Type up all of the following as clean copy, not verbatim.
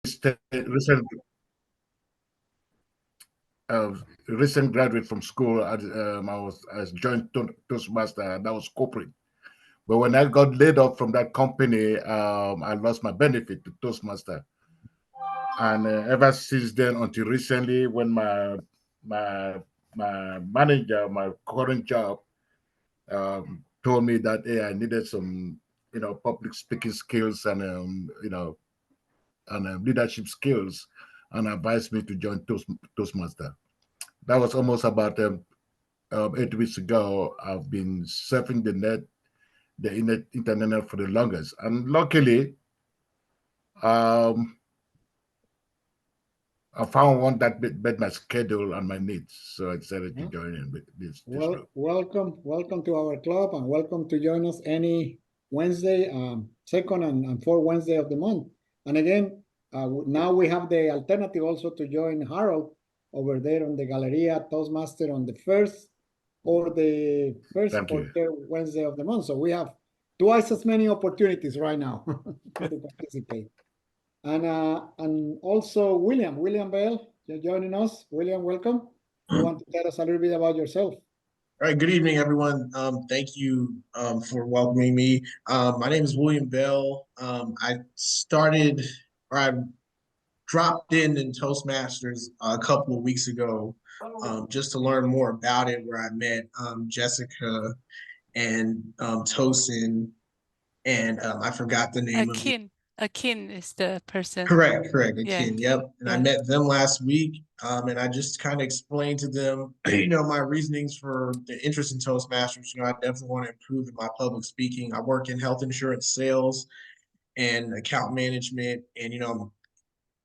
recent uh, recent graduate from school. I joined Toastmaster, and that was corporate. But when I got laid off from that company, I lost my benefit to Toastmaster, and ever since then, until recently, when my my manager, my current job, told me that hey, I needed some public speaking skills and leadership skills, and advised me to join Toastmaster. That was almost about 8 weeks ago. I've been surfing the internet for the longest, and luckily, um, I found one that met my schedule and my needs, so I decided to Yeah. join in with this Well, group. welcome to our club, and welcome to join us any Wednesday, second and fourth Wednesday of the month. And again, now we have the alternative also to join Harold over there on the Galleria Toastmaster on the first Thank or you. third Wednesday of the month. So we have twice as many opportunities right now to participate. And also William Bell, you're joining us. William, welcome. You want to tell us a little bit about yourself? All right, good evening, everyone. Thank you for welcoming me. My name is William Bell. I started, or I dropped in Toastmasters a couple of weeks ago just to learn more about it, where I met Jessica and Tosin, and I forgot the name of the. Akin is the person. Correct, Yeah. Akin. Yep. And I met them last week, and I just kind of explained to them, my reasonings for the interest in Toastmasters. I definitely want to improve in my public speaking. I work in health insurance sales and account management, and I'm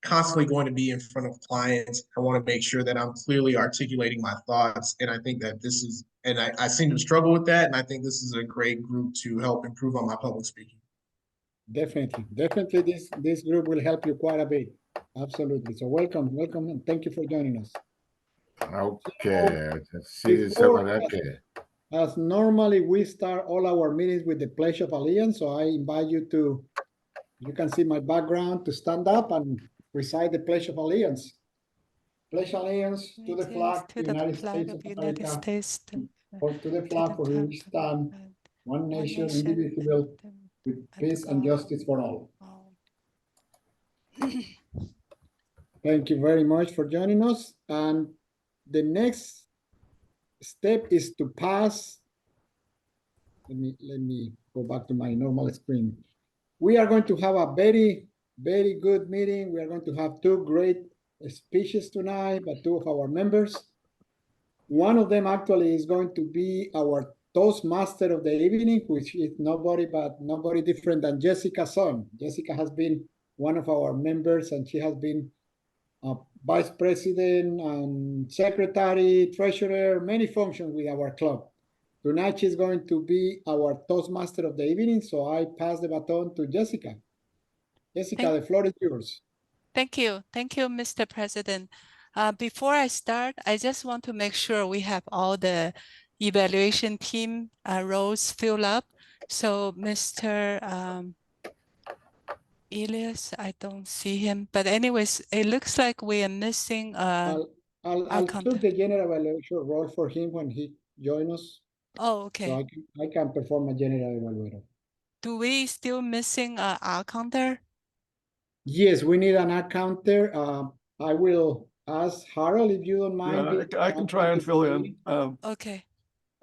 constantly going to be in front of clients. I want to make sure that I'm clearly articulating my thoughts, and I think that I seem to struggle with that, and I think this is a great group to help improve on my public speaking. Definitely, this group will help you quite a bit. Absolutely. So welcome, and thank you for joining us. Okay, let's see. Before, Okay. as normally, we start all our meetings with the Pledge of Allegiance. So I invite you to, you can see my background, to stand up and recite the Pledge of Allegiance. Pledge allegiance to the flag of the United States of America, or to the flag for which stand one nation, indivisible, with peace and justice for all. Thank you very much for joining us. And the next step is to pass. Let me go back to my normal screen. We are going to have a very good meeting. We are going to have two great speeches tonight by two of our members. One of them actually is going to be our Toastmaster of the evening, which is nobody different than Jessica Son. Jessica has been one of our members, and she has been vice president and secretary, treasurer, many functions with our club. Tonight she's going to be our Toastmaster of the evening, so I pass the baton to Jessica. Jessica, the floor is yours. Thank you, Mr. President. Before I start, I just want to make sure we have all the evaluation team roles filled up. So Mr. Elias, I don't see him, but anyways, it looks like we are missing. I'll took the general evaluation role for him when he joins us. Oh, okay. So I can perform a general evaluator. Do we still missing our counter? Yes, we need an counter. I will ask Harold if you don't mind. Yeah, I can try and fill in. Okay.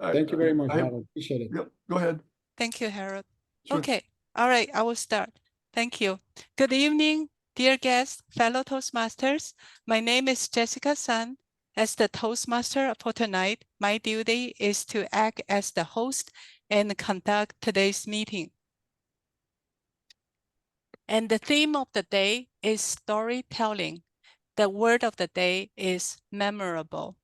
Thank you very much, Harold. Appreciate it. Yep, go ahead. Thank you, Harold. Sure. Okay. All right, I will start. Thank you. Good evening, dear guests, fellow Toastmasters. My name is Jessica Sun. As the Toastmaster for tonight, my duty is to act as the host and conduct today's meeting. And the theme of the day is storytelling. The word of the day is memorable.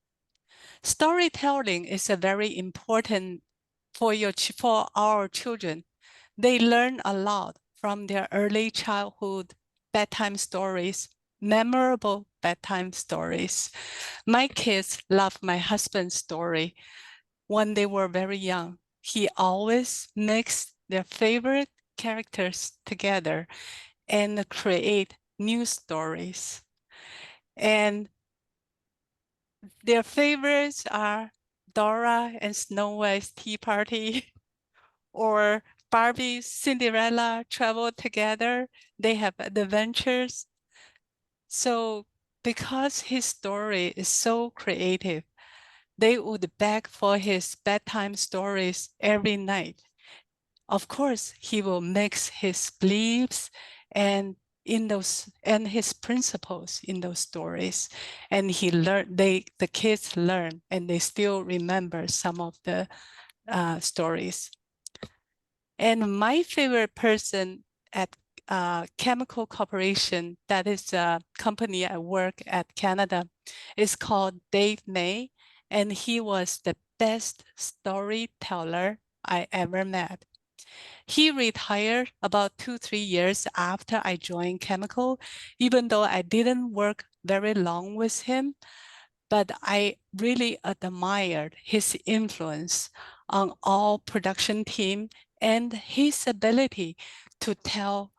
Storytelling is a very important for our children. They learn a lot from their early childhood bedtime stories, memorable bedtime stories. My kids love my husband's story. When they were very young, he always mixed their favorite characters together and create news stories. And their favorites are Dora and Snow White's Tea Party, or Barbie, Cinderella travel together. They have adventures. So because his story is so creative, they would beg for his bedtime stories every night. Of course, he will mix his beliefs and his principles in those stories, and the kids learn, and they still remember some of the stories. And my favorite person at Chemical Corporation, that is a company I work at Canada, is called Dave May, and he was the best storyteller I ever met. He retired about 2-3 years after I joined Chemical, even though I didn't work very long with him, but I really admired his influence on all production team and his ability to tell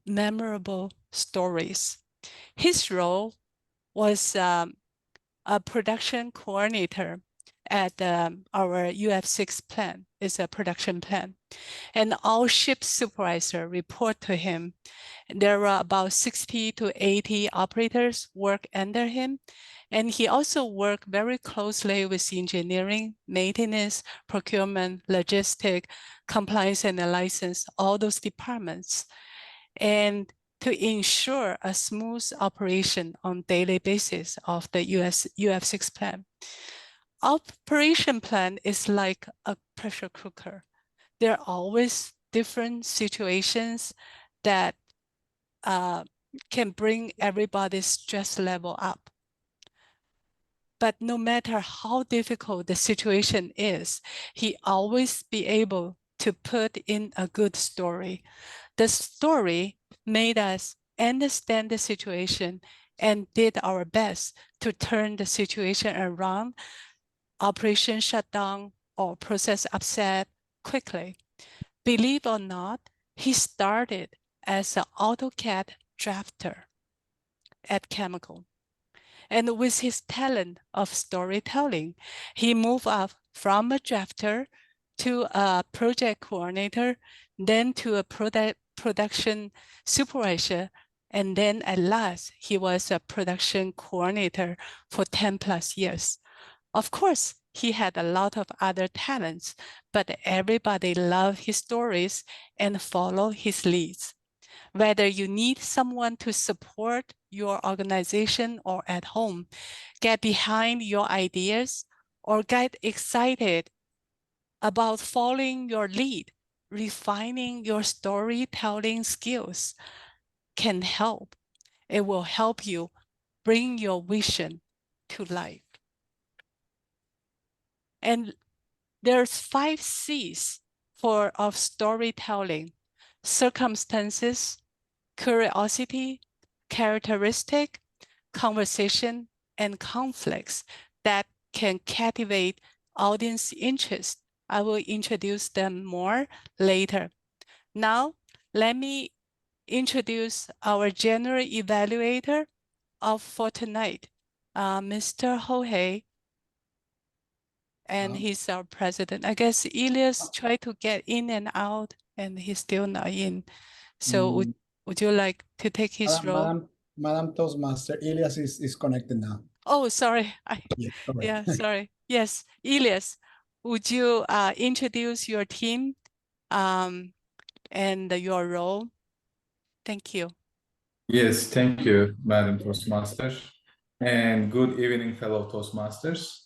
memorable stories. His role was a production coordinator at our UF6 plant. It's a production plant. And all ship supervisor report to him. There were about 60 to 80 operators work under him. And he also worked very closely with engineering, maintenance, procurement, logistic, compliance and license, all those departments. And to ensure a smooth operation on daily basis of the UF6 plant. Operation plan is like a pressure cooker. There are always different situations that can bring everybody's stress level up. But no matter how difficult the situation is, he always be able to put in a good story. The story made us understand the situation and did our best to turn the situation around, operation shut down or process upset quickly. Believe or not, he started as an AutoCAD drafter at Chemical. And with his talent of storytelling, he moved up from a drafter to a project coordinator, then to a production supervisor, and then at last, he was a production coordinator for 10 plus years. Of course, he had a lot of other talents, but everybody loved his stories and followed his leads. Whether you need someone to support your organization or at home, get behind your ideas, or get excited about following your lead, refining your storytelling skills can help. It will help you bring your vision to life. And there's 5 C's of storytelling: circumstances, curiosity, characteristic, conversation, and conflicts that can captivate audience interest. I will introduce them more later. Now, let me introduce our general evaluator for tonight, Mr. Ho-Hei, and he's our president. I guess Elias tried to get in and out, and he's still not in. So would you like to take his role? Madam Toastmaster, Elias is connected now. Oh, sorry. Yeah, Sorry. Yes, Elias, would you introduce your team and your role? Thank you. Yes, thank you, Madam Toastmaster. And good evening, fellow Toastmasters.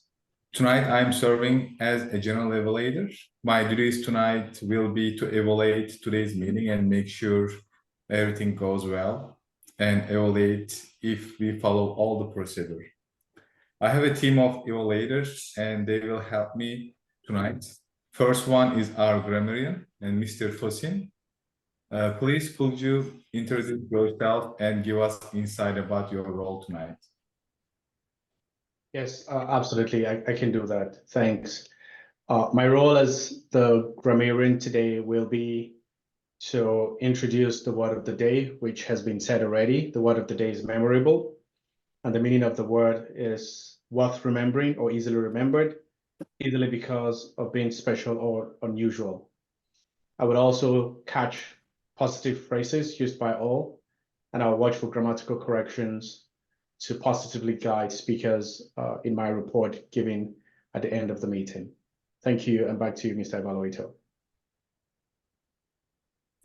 Tonight, I'm serving as a general evaluator. My duties tonight will be to evaluate today's meeting and make sure everything goes well and evaluate if we follow all the procedure. I have a team of evaluators and they will help me tonight. First one is our grammarian and Mr. Fosin. Please, could you introduce yourself and give us insight about your role tonight? Yes, absolutely. I can do that. Thanks. My role as the grammarian today will be to introduce the word of the day, which has been said already. The word of the day is memorable, and the meaning of the word is worth remembering or easily remembered, easily because of being special or unusual. I would also catch positive phrases used by all, and I'll watch for grammatical corrections to positively guide speakers in my report given at the end of the meeting. Thank you, and back to you, Mr. Evaluator.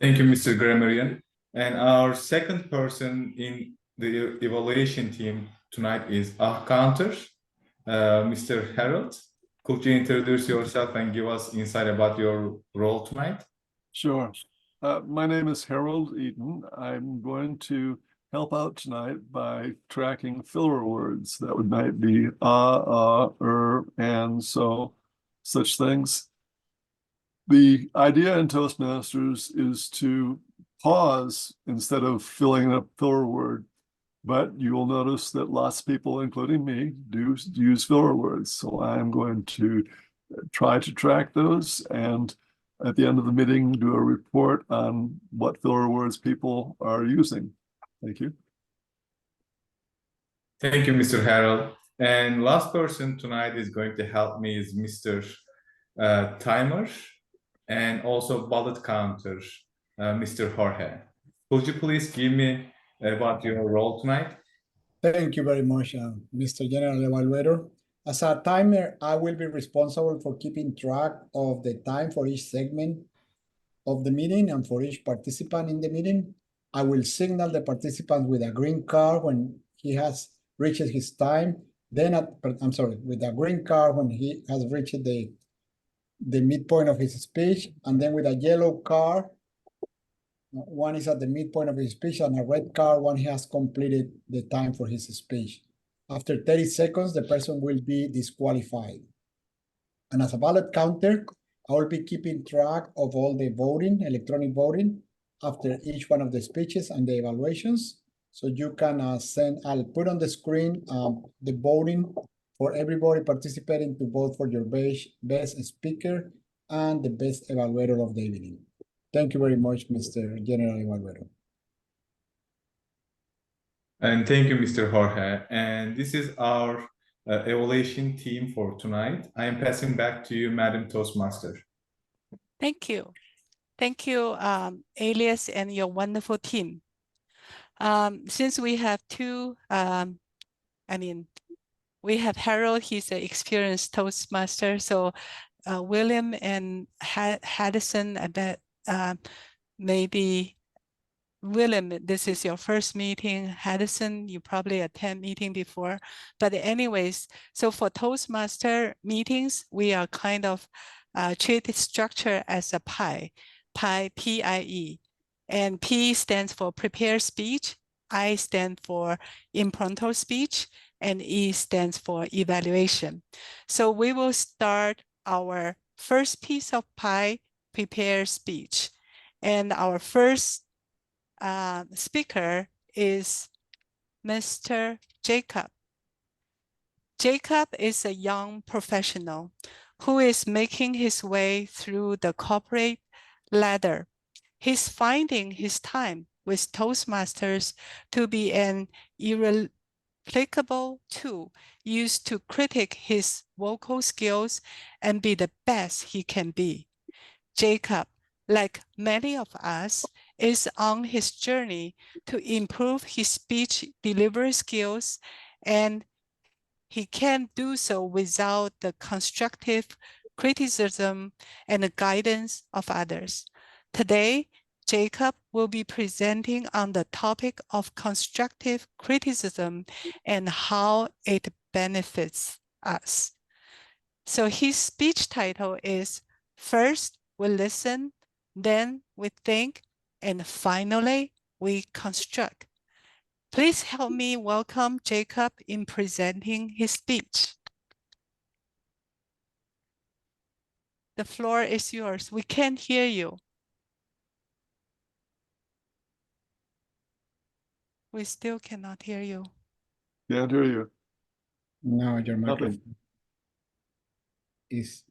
Thank you, Mr. Grammarian. And our second person in the evaluation team tonight is our counter, Mr. Harold. Could you introduce yourself and give us insight about your role tonight? Sure. My name is Harold Eaton. I'm going to help out tonight by tracking filler words that might be and so, such things. The idea in Toastmasters is to pause instead of filling a filler word, but you will notice that lots of people, including me, do use filler words. So I'm going to try to track those, and at the end of the meeting, do a report on what filler words people are using. Thank you. Thank you, Mr. Harold. And last person tonight is going to help me is Mr. Timer and also bullet counter, Mr. Jorge. Could you please give me about your role tonight? Thank you very much, Mr. General Evaluator. As a timer, I will be responsible for keeping track of the time for each segment of the meeting and for each participant in the meeting. I will signal the participant with a green card when he has reached his time. Then, with a green card when he has reached the midpoint of his speech, and then with a yellow card, one is at the midpoint of his speech, and a red card when he has completed the time for his speech. After 30 seconds, the person will be disqualified. And as a ballot counter, I will be keeping track of all the voting, electronic voting, after each one of the speeches and the evaluations. So you can I'll put on the screen the voting for everybody participating to vote for your best speaker and the best evaluator of the evening. Thank you very much, Mr. General Evaluator. And thank you, Mr. Jorge. And this is our evaluation team for tonight. I am passing back to you, Madam Toastmaster. Thank you. Thank you, Elias, and your wonderful team. Since we have we have Harold, he's an experienced Toastmaster. So William and Haddison, I bet maybe William, this is your first meeting. Haddison, you probably attend meeting before. But anyways, so for Toastmaster meetings, we are kind of treat the structure as a pie, P-I-E. And P stands for prepared speech, I stand for impromptu speech, and E stands for evaluation. So we will start our first piece of pie, prepared speech. And our first speaker is Mr. Jacob. Jacob is a young professional who is making his way through the corporate ladder. He's finding his time with Toastmasters to be an irreplicable tool used to critique his vocal skills and be the best he can be. Jacob, like many of us, is on his journey to improve his speech delivery skills, and he can't do so without the constructive criticism and the guidance of others. Today, Jacob will be presenting on the topic of constructive criticism and how it benefits us. So his speech title is First We Listen, then we think, and finally we construct. Please help me welcome Jacob in presenting his speech. The floor is yours. We can't hear you. We still cannot hear you. Can't hear you. No, your microphone Nothing. is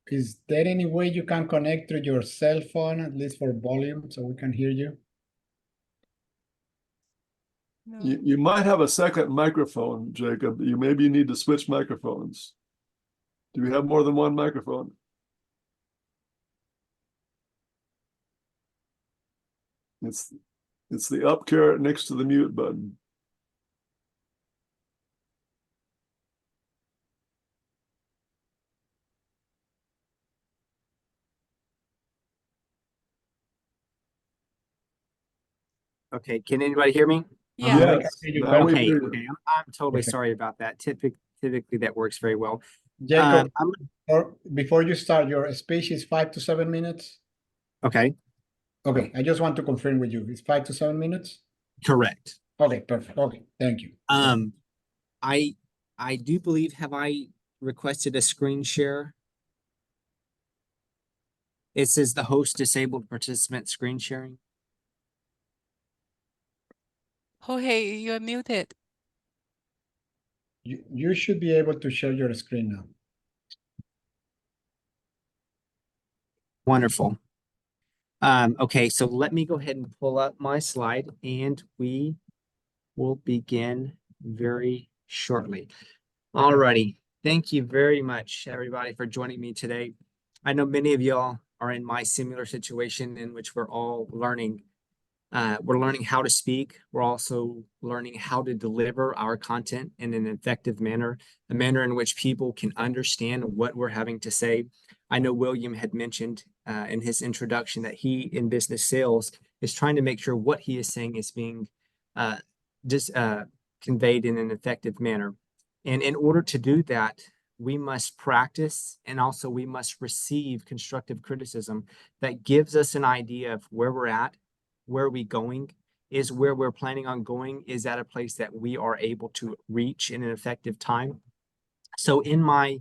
Is there any way you can connect to your cell phone, at least for volume, so we can hear you? No. You might have a second microphone, Jacob. You maybe need to switch microphones. Do we have more than one microphone? It's the up caret next to the mute button. Okay, can anybody hear me? Yeah. we can Yes, hear you now we Okay, hear you. okay, I'm totally Perfect. sorry about that. Typically that works very well. Jacob, I'm or before you start, your speech is 5 to 7 minutes? okay, Okay, I just want to confirm with you. It's 5 to 7 minutes? correct. Okay, perfect. Okay, thank you. I do believe, have I requested a screen share? It says the host disabled participant screen sharing. Jorge, you're muted. You should be able to share your screen now. Wonderful. Okay, so let me go ahead and pull up my slide and we will begin very shortly. Alrighty. Thank you very much, everybody, for joining me today. I know many of y'all are in my similar situation in which we're all learning. We're learning how to speak. We're also learning how to deliver our content in an effective manner, a manner in which people can understand what we're having to say. I know William had mentioned in his introduction that he, in business sales, is trying to make sure what he is saying is being conveyed in an effective manner. And in order to do that, we must practice and also we must receive constructive criticism that gives us an idea of where we're at, where are we going, is where we're planning on going, is that a place that we are able to reach in an effective time. So in my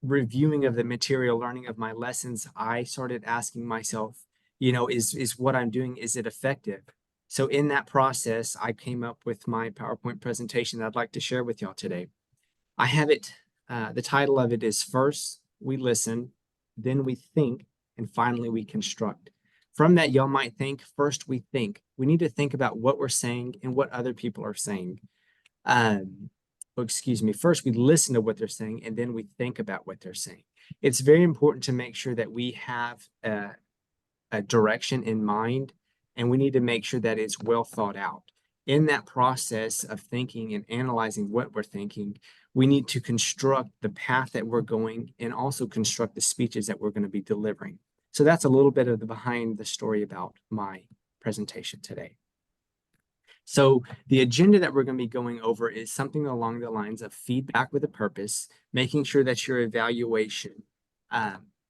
reviewing of the material, learning of my lessons, I started asking myself, you know, is what I'm doing, is it effective? So in that process, I came up with my PowerPoint presentation that I'd like to share with y'all today. I have it, the title of it is First We Listen, Then We Think, and Finally We Construct. From that, y'all might think, first we think. We need to think about what we're saying and what other people are saying. First we listen to what they're saying and then we think about what they're saying. It's very important to make sure that we have a direction in mind, and we need to make sure that it's well thought out. In that process of thinking and analyzing what we're thinking, we need to construct the path that we're going and also construct the speeches that we're going to be delivering. So that's a little bit of the behind the story about my presentation today. So the agenda that we're going to be going over is something along the lines of feedback with a purpose, making sure that your evaluation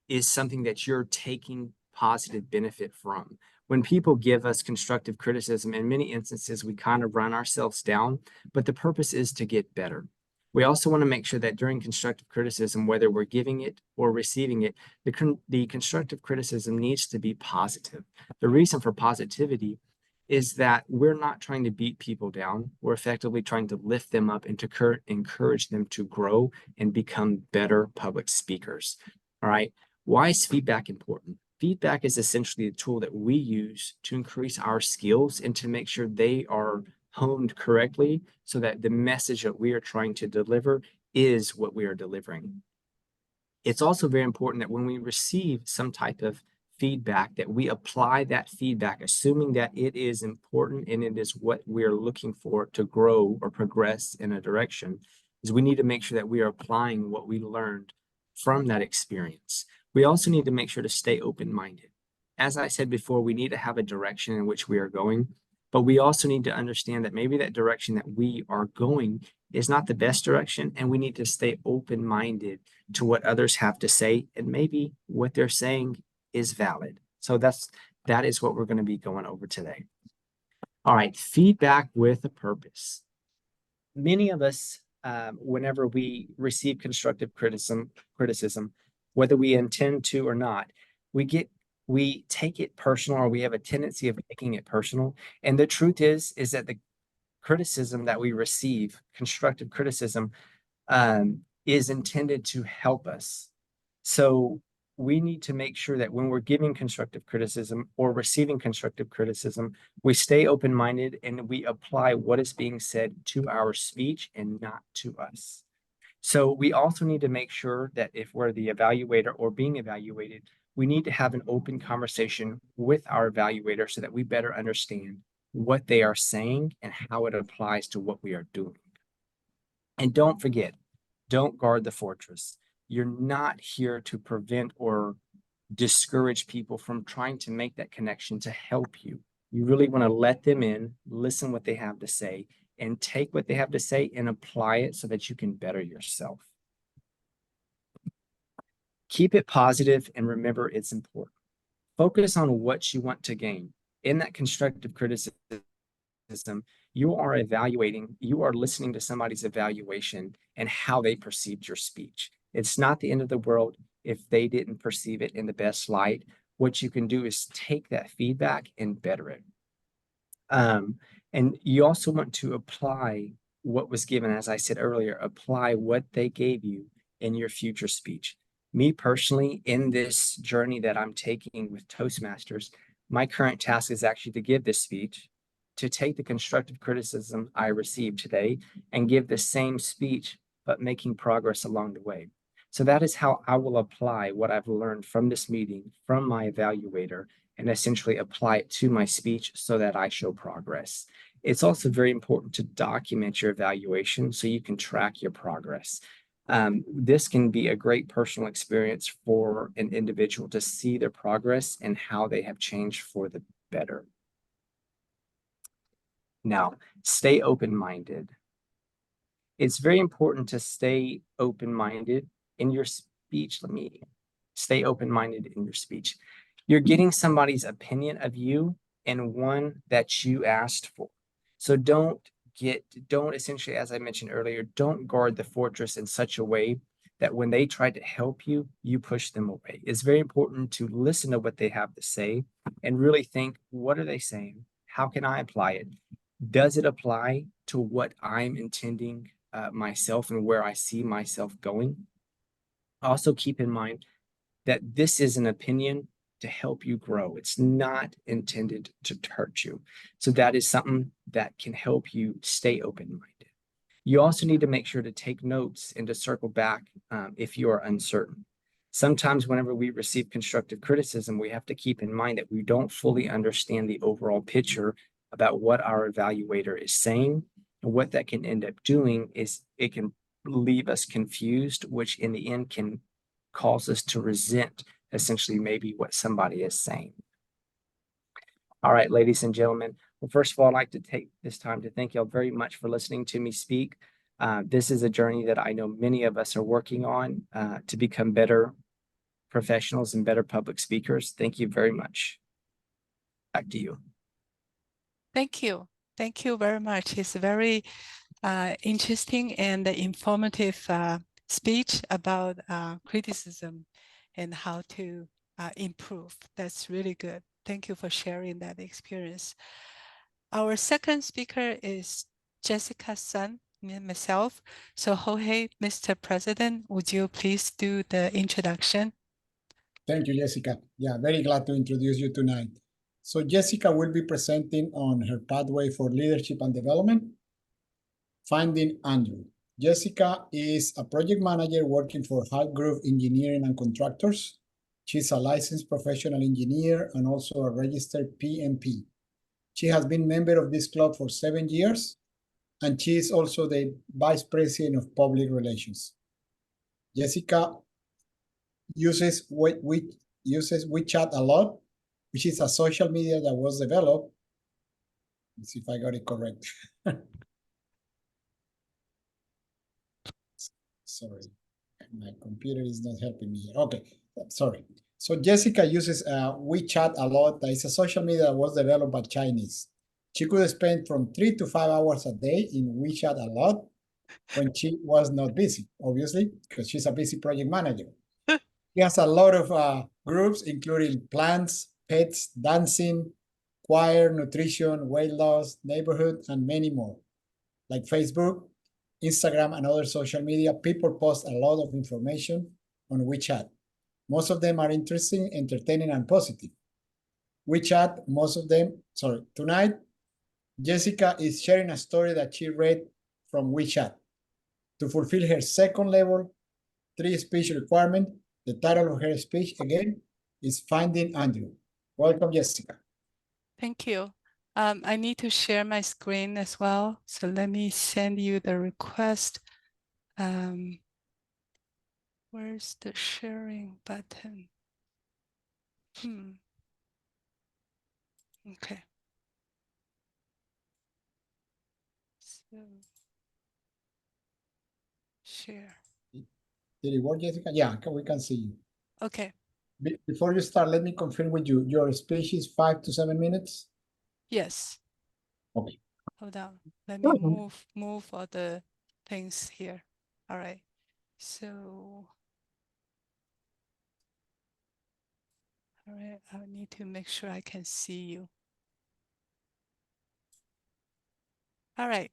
is something that you're taking positive benefit from. When people give us constructive criticism, in many instances, we kind of run ourselves down, but the purpose is to get better. We also want to make sure that during constructive criticism, whether we're giving it or receiving it, the constructive criticism needs to be positive. The reason for positivity is that we're not trying to beat people down. We're effectively trying to lift them up and to encourage them to grow and become better public speakers. All right. Why is feedback important? Feedback is essentially a tool that we use to increase our skills and to make sure they are honed correctly so that the message that we are trying to deliver is what we are delivering. It's also very important that when we receive some type of feedback, that we apply that feedback, assuming that it is important and it is what we're looking for to grow or progress in a direction, is we need to make sure that we are applying what we learned from that experience. We also need to make sure to stay open-minded. As I said before, we need to have a direction in which we are going, but we also need to understand that maybe that direction that we are going is not the best direction, and we need to stay open-minded to what others have to say, and maybe what they're saying is valid. So that is what we're going to be going over today. All right, feedback with a purpose. Many of us, whenever we receive constructive criticism, whether we intend to or not, we take it personal, or we have a tendency of making it personal. And the truth is that the criticism that we receive, constructive criticism, is intended to help us. So we need to make sure that when we're giving constructive criticism or receiving constructive criticism, we stay open-minded and we apply what is being said to our speech and not to us. So we also need to make sure that if we're the evaluator or being evaluated, we need to have an open conversation with our evaluator so that we better understand what they are saying and how it applies to what we are doing. And don't forget, don't guard the fortress. You're not here to prevent or discourage people from trying to make that connection to help you. You really want to let them in, listen what they have to say, and take what they have to say and apply it so that you can better yourself. Keep it positive and remember it's important. Focus on what you want to gain. In that constructive criticism, you are evaluating, you are listening to somebody's evaluation and how they perceived your speech. It's not the end of the world if they didn't perceive it in the best light. What you can do is take that feedback and better it. And you also want to apply what was given, as I said earlier, apply what they gave you in your future speech. Me personally, in this journey that I'm taking with Toastmasters, my current task is actually to give this speech, to take the constructive criticism I received today and give the same speech, but making progress along the way. So that is how I will apply what I've learned from this meeting, from my evaluator, and essentially apply it to my speech so that I show progress. It's also very important to document your evaluation so you can track your progress. This can be a great personal experience for an individual to see their progress and how they have changed for the better. Now, stay open-minded. It's very important to stay open-minded in your speech. Stay open-minded in your speech. You're getting somebody's opinion of you and one that you asked for. So don't essentially, as I mentioned earlier, don't guard the fortress in such a way that when they try to help you, you push them away. It's very important to listen to what they have to say and really think, what are they saying? How can I apply it? Does it apply to what I'm intending myself and where I see myself going? Also keep in mind that this is an opinion to help you grow. It's not intended to hurt you. So that is something that can help you stay open-minded. You also need to make sure to take notes and to circle back if you are uncertain. Sometimes whenever we receive constructive criticism, we have to keep in mind that we don't fully understand the overall picture about what our evaluator is saying. And what that can end up doing is it can leave us confused, which in the end can cause us to resent essentially maybe what somebody is saying. All right, ladies and gentlemen. Well, first of all, I'd like to take this time to thank y'all very much for listening to me speak. This is a journey that I know many of us are working on to become better professionals and better public speakers. Thank you very much. Back to you. Thank you. Thank you very much. It's very interesting and informative speech about criticism and how to improve. That's really good. Thank you for sharing that experience. Our second speaker is Jessica's son, myself. So Jorge, Mr. President, would you please do the introduction? Thank you, Jessica. Yeah, very glad to introduce you tonight. So Jessica will be presenting on her pathway for leadership and development, Finding Andrew. Jessica is a project manager working for Hart Group Engineering and Contractors. She's a licensed professional engineer and also a registered PMP. She has been member of this club for 7 years, and she is also the Vice President of Public Relations. Jessica uses WeChat a lot, which is a social media that was developed. Let's see if I got it correct. Sorry, my computer is not helping me here. Okay, sorry. So Jessica uses WeChat a lot. It's a social media that was developed by Chinese. She could spend from 3 to 5 hours a day in WeChat a lot when she was not busy, obviously, because she's a busy project manager. She has a lot of groups, including plants, pets, dancing, choir, nutrition, weight loss, neighborhood, and many more. Like Facebook, Instagram, and other social media, people post a lot of information on WeChat. Most of them are interesting, entertaining, and positive. WeChat, most of them, sorry, tonight, Jessica is sharing a story that she read from WeChat. To fulfill her second level 3 speech requirement, the title of her speech again is Finding Andrew. Welcome, Jessica. Thank you. I need to share my screen as well. So let me send you the request. Where's the sharing button? Okay. So share. Did it work, Jessica? Yeah, we can see you. Okay. Before you start, let me confirm with you. Your speech is 5 to 7 minutes? Yes. Okay. Hold on. Let me move all the things here. All right. So, all right, I need to make sure I can see you. All right.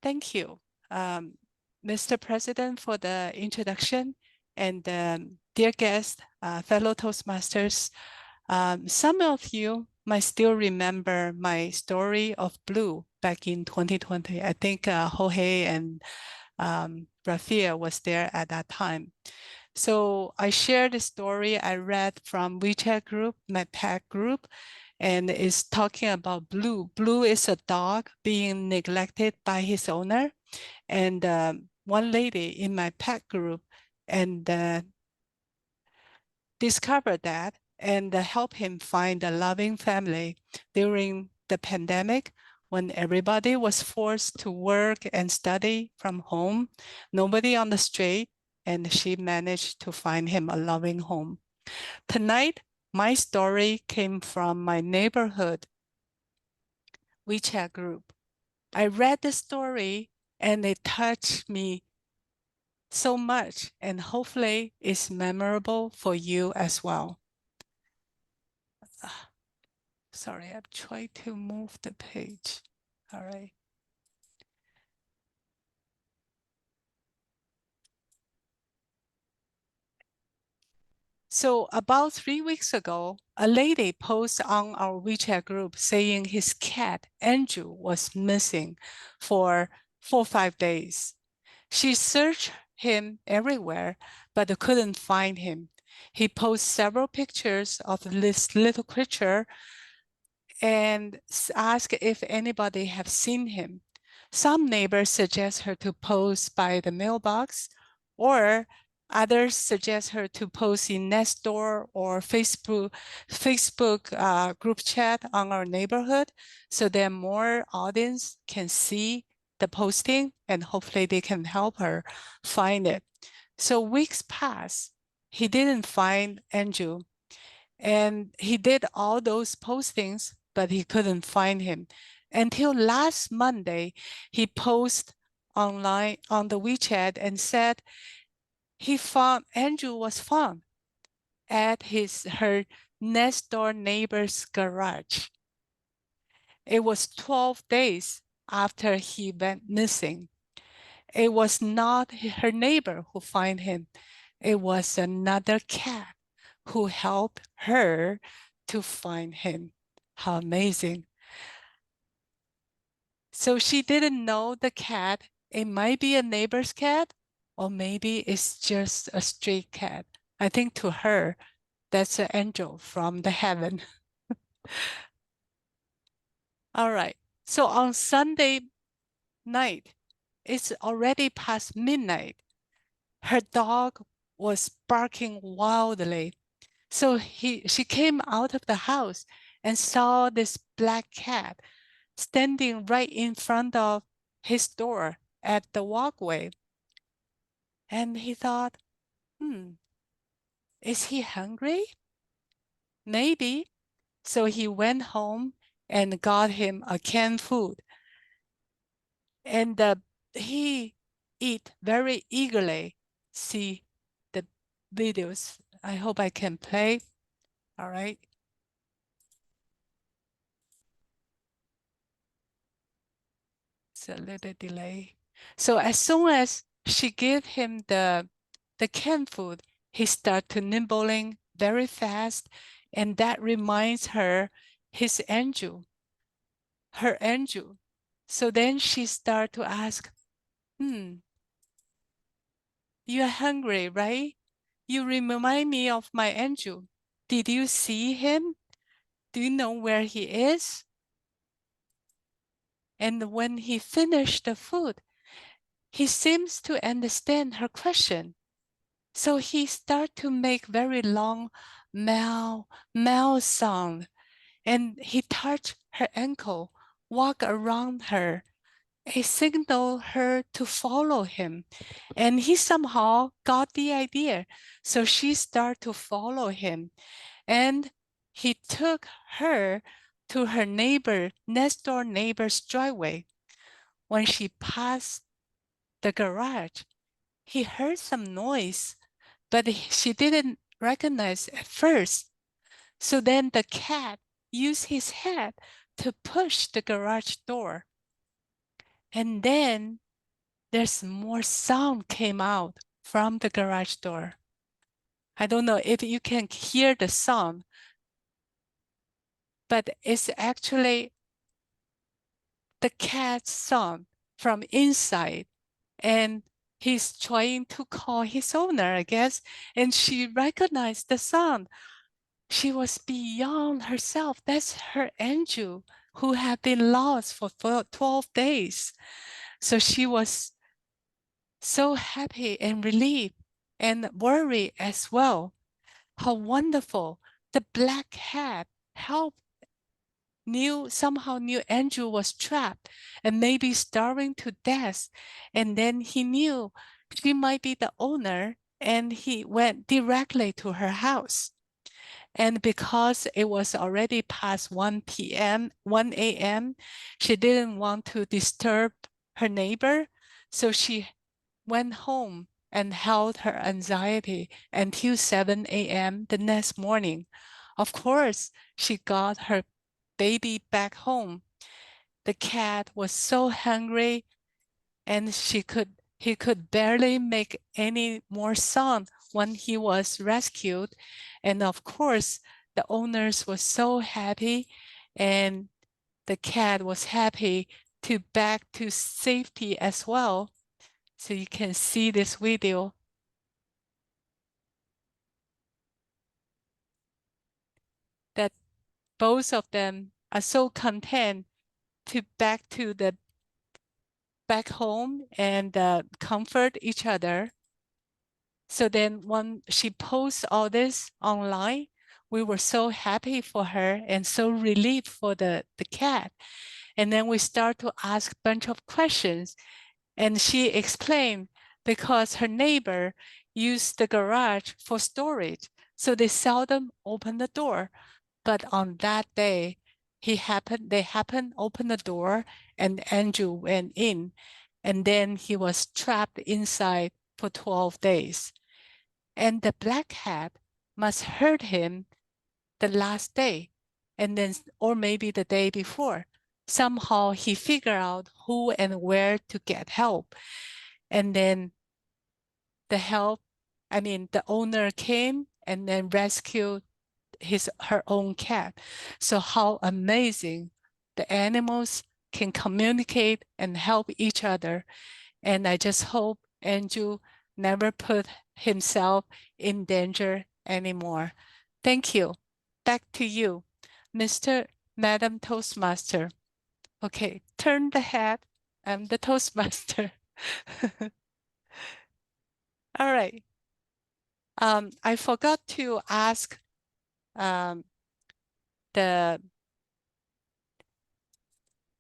Thank you, Mr. President, for the introduction. And dear guests, fellow Toastmasters, some of you might still remember my story of blue back in 2020. I think Jorge and Rafael was there at that time. So I shared the story I read from WeChat group, my pet group, and it's talking about Blue. Blue is a dog being neglected by his owner. And one lady in my pet group and discovered that and help him find a loving family during the pandemic when everybody was forced to work and study from home, nobody on the street, and she managed to find him a loving home. Tonight, my story came from my neighborhood WeChat group. I read the story and it touched me so much, and hopefully it's memorable for you as well. Sorry, I'm trying to move the page. All right. So about 3 weeks ago, a lady posted on our WeChat group saying his cat, Andrew, was missing for 4 or 5 days. She searched him everywhere, but couldn't find him. He posted several pictures of this little creature and asked if anybody have seen him. Some neighbors suggest her to post by the mailbox, or others suggest her to post in Nextdoor or Facebook group chat on our neighborhood, so that more audience can see the posting and hopefully they can help her find it. So weeks passed. He didn't find Andrew, and he did all those postings, but he couldn't find him. Until last Monday, he posted online on the WeChat and said he found Andrew was found at her next door neighbor's garage. It was 12 days after he went missing. It was not her neighbor who found him. It was another cat who helped her to find him. How amazing. So she didn't know the cat. It might be a neighbor's cat, or maybe it's just a stray cat. I think to her, that's an angel from the heaven. All right. So on Sunday night, it's already past midnight. Her dog was barking wildly. So she came out of the house and saw this black cat standing right in front of his door at the walkway. And he thought, is he hungry? Maybe. So he went home and got him a canned food. And he ate very eagerly. See the videos. I hope I can play. All right. It's a little delay. So as soon as she gave him the canned food, he started to nibbling very fast, and that reminds her his angel, her angel. So then she started to ask, you're hungry, right? You remind me of my angel. Did you see him? Do you know where he is? And when he finished the food, he seems to understand her question. So he started to make very long meow, meow sound. And he touched her ankle, walked around her, he signaled her to follow him. And he somehow got the idea. So she started to follow him. And he took her to her next door neighbor's driveway. When she passed the garage, he heard some noise, but she didn't recognize at first. So then the cat used his head to push the garage door. And then there's more sound came out from the garage door. I don't know if you can hear the sound, but it's actually the cat's sound from inside. And he's trying to call his owner, I guess, and she recognized the sound. She was beyond herself. That's her angel who had been lost for 12 days. So she was so happy and relieved and worried as well. How wonderful. The black cat helped, somehow knew Andrew was trapped and maybe starving to death. And then he knew she might be the owner, and he went directly to her house. And because it was already past 1 p.m., 1 a.m., she didn't want to disturb her neighbor. So she went home and held her anxiety until 7 a.m. the next morning. Of course, she got her baby back home. The cat was so hungry, and he could barely make any more sound when he was rescued. And of course, the owners were so happy, and the cat was happy to back to safety as well. So you can see this video. That both of them are so content to back home and comfort each other. So then when she posts all this online, we were so happy for her and so relieved for the cat. And then we start to ask a bunch of questions. And she explained because her neighbor used the garage for storage, so they seldom open the door. But on that day, they happened open the door, and Andrew went in, and then he was trapped inside for 12 days. And the black cat must hurt him the last day, and then, or maybe the day before. Somehow he figured out who and where to get help. And then the owner came and then rescued her own cat. So how amazing the animals can communicate and help each other. And I just hope Andrew never put himself in danger anymore. Thank you. Back to you, Madam Toastmaster. Okay, turn the head. I'm the Toastmaster. All right. I forgot to ask the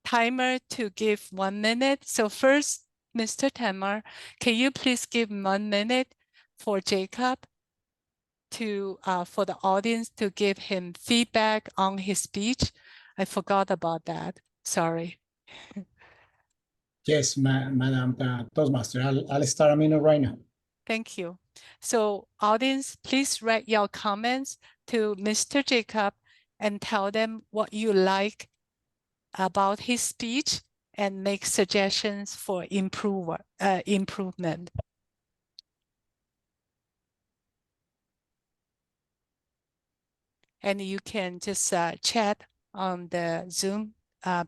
timer to give 1 minute. So first, Mr. Tamar, can you please give 1 minute for Jacob for the audience to give him feedback on his speech? I forgot about that. Sorry. Yes, Madam Toastmaster, I'll start a minute right now. Thank you. So audience, please write your comments to Mr. Jacob and tell them what you like about his speech and make suggestions for improvement. and you can just chat on the Zoom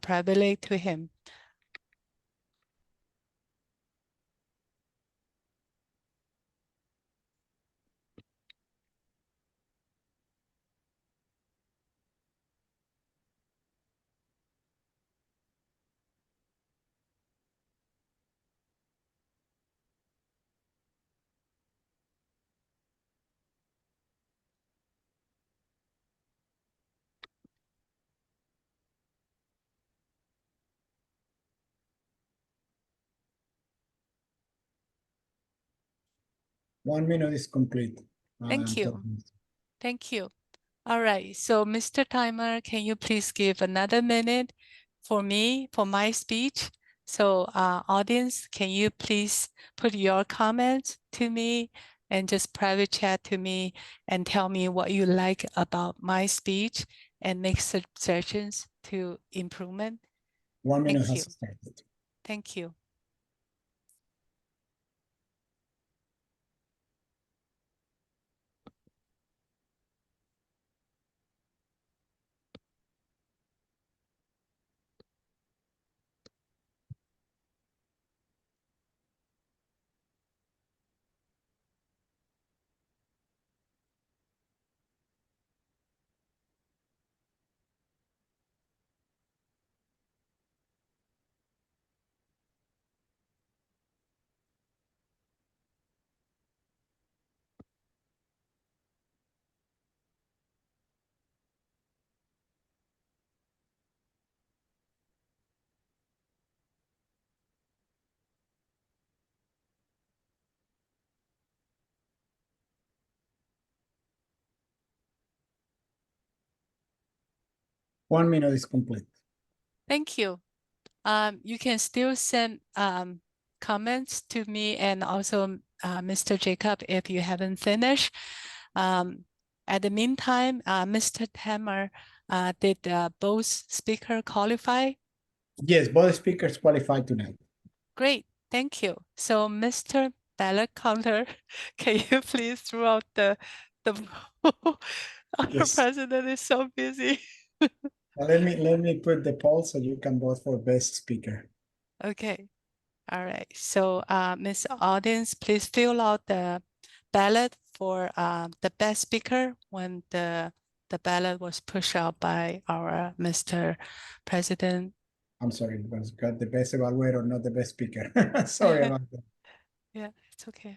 privately to him. One minute is complete. Thank you. Thank you. All right, so Mr. Timer, can you please give another minute for me, for my speech? So audience, can you please put your comments to me and just private chat to me and tell me what you like about my speech and make suggestions to improvement? 1 minute Thank you. has started. Thank you. One minute is complete. Thank you. You can still send comments to me and also Mr. Jacob if you haven't finished. At the meantime, Mr. Tamer, did both speaker qualify? Yes, both speakers qualified tonight. Great, thank you. So Mr. Ballot Counter, can you please throw out the our Yes. president is so busy. Let me put the poll so you can vote for best speaker. Okay. All right. So, Ms. Audience, please fill out the ballot for the best speaker when the ballot was pushed out by our Mr. President. I'm sorry, it was got the best evaluator, not the best speaker. Sorry about that. Yeah, it's okay.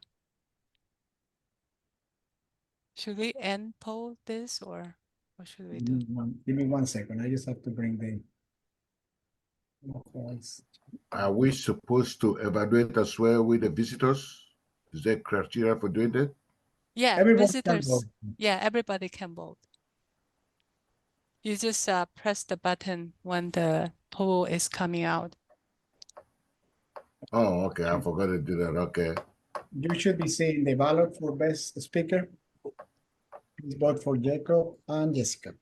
Should we end poll this or what should we do? Give me 1 second. I just have to bring the. Are we supposed to evaluate as well with the visitors? Is there criteria for doing that? Yeah, Everyone can visitors. vote. Yeah, everybody can vote. You just press the button when the poll is coming out. Oh, okay. I forgot to do that. Okay. You should be seeing the ballot for best speaker. Please vote for Jacob and Jessica.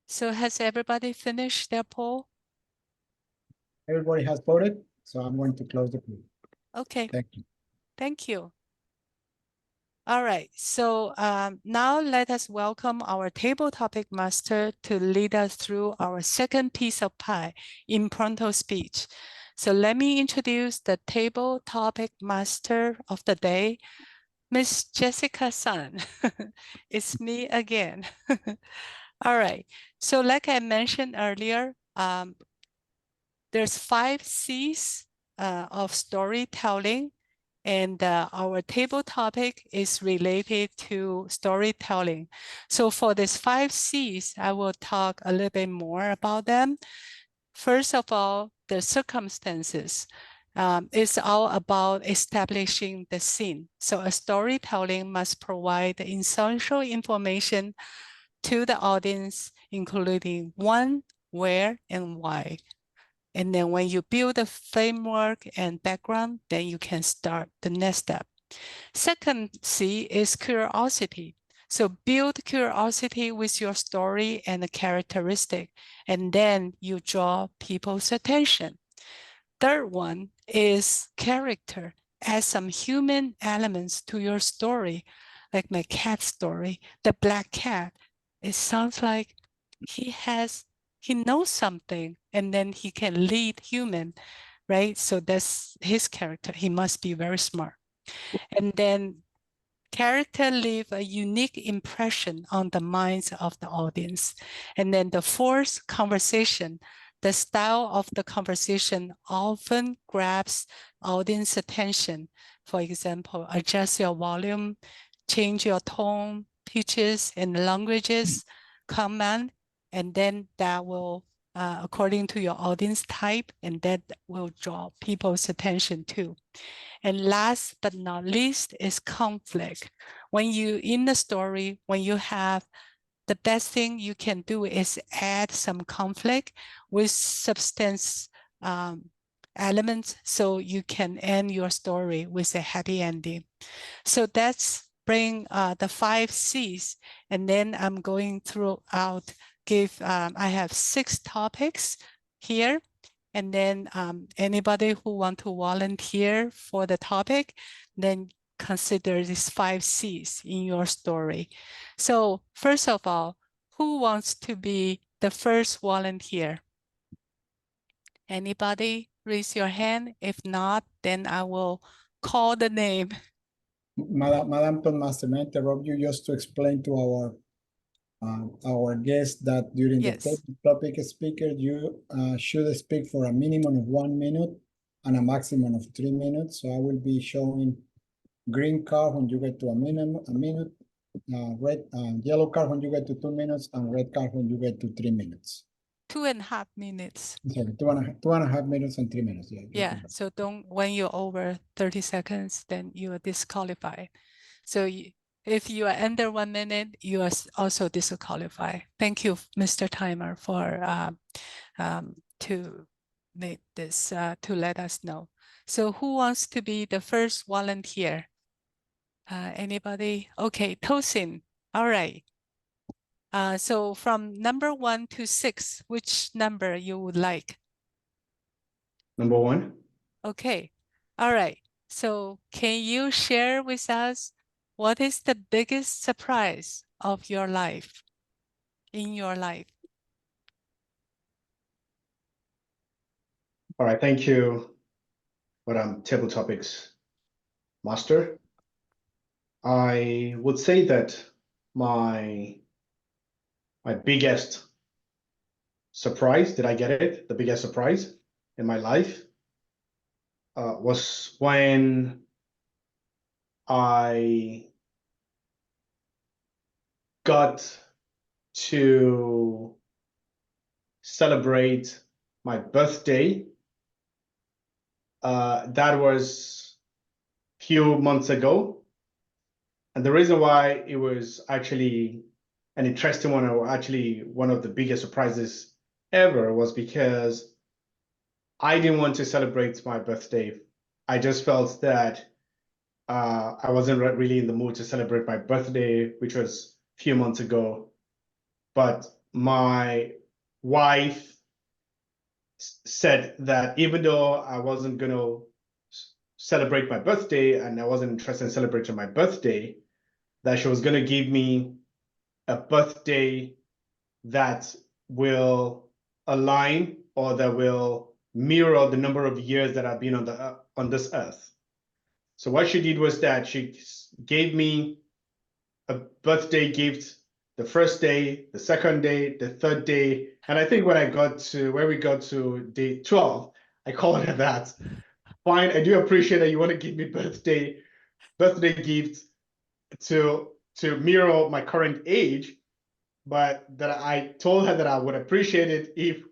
So has everybody finished their poll? Everybody has voted, so I'm going to close the poll. Okay, Thank you. thank you. All right, so now let us welcome our table topic master to lead us through our second piece of pie, impromptu speech. So let me introduce the table topic master of the day, Miss Jessica Sun. It's me again. All right, so like I mentioned earlier, there's 5 C's of storytelling, and our table topic is related to storytelling. So for these 5 C's, I will talk a little bit more about them. First of all, the circumstances. It's all about establishing the scene. So a storytelling must provide the essential information to the audience, including when, where, and why. And then when you build a framework and background, then you can start the next step. Second C is curiosity. So build curiosity with your story and the characteristic, and then you draw people's attention. Third one is character. Add some human elements to your story, like my cat story, the black cat. It sounds like he knows something, and then he can lead human, right? So that's his character. He must be very smart. And then character leave a unique impression on the minds of the audience. And then the fourth, conversation. The style of the conversation often grabs audience attention. For example, adjust your volume, change your tone, pitches, and languages, comment, and then that will, according to your audience type, and that will draw people's attention too. And last but not least is conflict. When you in the story, when you have, the best thing you can do is add some conflict with substance elements, so you can end your story with a happy ending. So that's bring the 5 C's, and then I'm going throughout. I have 6 topics here. And then anybody who want to volunteer for the topic, then consider these 5 C's in your story. So first of all, who wants to be the first volunteer? Anybody raise your hand? If not, then I will call the name. Madam Toastmaster, may I interrupt you just to explain to our guests that during Yes. the topic speaker, you should speak for a minimum of 1 minute and a maximum of 3 minutes. So I will be showing green card when you get to a minute, red, yellow card when you get to 2 minutes, and red card when you get to 3 minutes. 2.5 minutes. Sorry, two and a half minutes and 3 minutes. Yeah. Yeah, so don't, when you're over 30 seconds, then you are disqualified. So if you are under 1 minute, you are also disqualified. Thank you, Mr. Timer, for to make this, to let us know. So who wants to be the first volunteer? Anybody? Okay, Tosin, all right. So from number 1 to 6, which number you would like? Number 1. Okay, all right. So can you share with us what is the biggest surprise of your life, in your life? All right, thank you, Madam Table Topics Master. I would say that my biggest surprise, did I get it? The biggest surprise in my life was when I got to celebrate my birthday. That was a few months ago. And the reason why it was actually an interesting one, or actually one of the biggest surprises ever, was because I didn't want to celebrate my birthday. I just felt that I wasn't really in the mood to celebrate my birthday, which was a few months ago. But my wife said that even though I wasn't going to celebrate my birthday and I wasn't interested in celebrating my birthday, that she was going to give me a birthday that will align, or that will mirror the number of years that I've been on this earth. So what she did was that she gave me a birthday gift the first day, the second day, the third day, and I think when we got to day 12, I called her that. Fine, I do appreciate that you want to give me birthday gift to mirror my current age, but that I told her that I would appreciate it if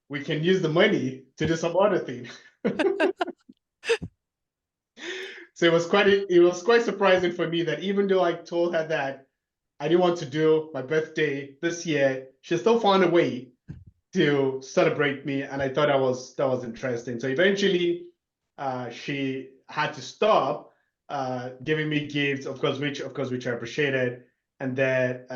we can use the money to do some other thing. So it was quite surprising for me that even though I told her that I didn't want to do my birthday this year, she still found a way to celebrate me, and I thought that was interesting. So eventually, she had to stop giving me gifts, of course, which I appreciated. And then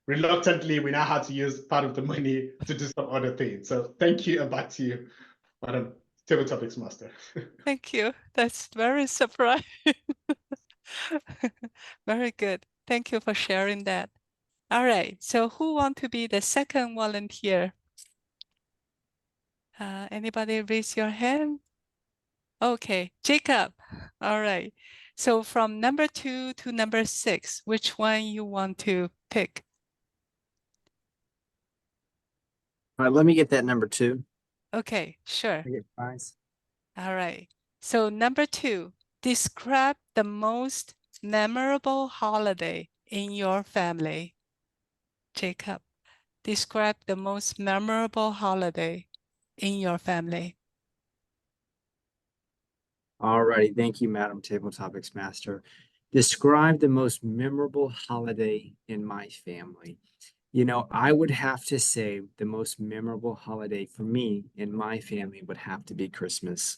reluctantly, we now had to use part of the money to do some other things. So thank you, and back to you, Madam Table Topics Master. Thank you. That's very surprising. Very good. Thank you for sharing that. All right. So who want to be the second volunteer? Anybody raise your hand? Okay, Jacob. All right. So from number 2 to number 6, which one you want to pick? All right, let me get that number 2. Okay, sure. I get prize. All right. So number 2, describe the most memorable holiday in your family. Jacob, describe the most memorable holiday in your family. All righty, thank you, Madam Table Topics Master. Describe the most memorable holiday in my family. You know, I would have to say the most memorable holiday for me and my family would have to be Christmas.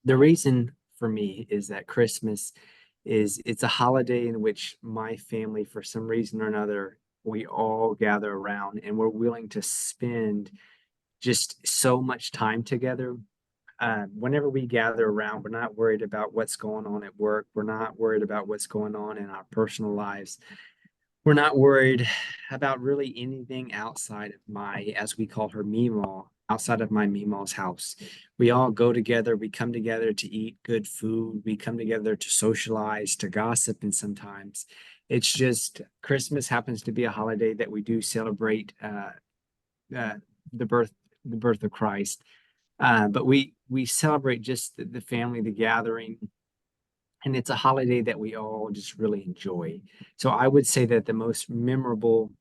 The reason for me is that Christmas it's a holiday in which my family, for some reason or another, we all gather around and we're willing to spend just so much time together. Whenever we gather around, we're not worried about what's going on at work. We're not worried about what's going on in our personal lives. We're not worried about really anything outside of my, as we call her, Meemaw, outside of my Meemaw's house. We all go together. We come together to eat good food. We come together to socialize, to gossip, and sometimes it's just Christmas happens to be a holiday that we do celebrate the birth of Christ. But we celebrate just the family, the gathering, and it's a holiday that we all just really enjoy. So I would say that the most memorable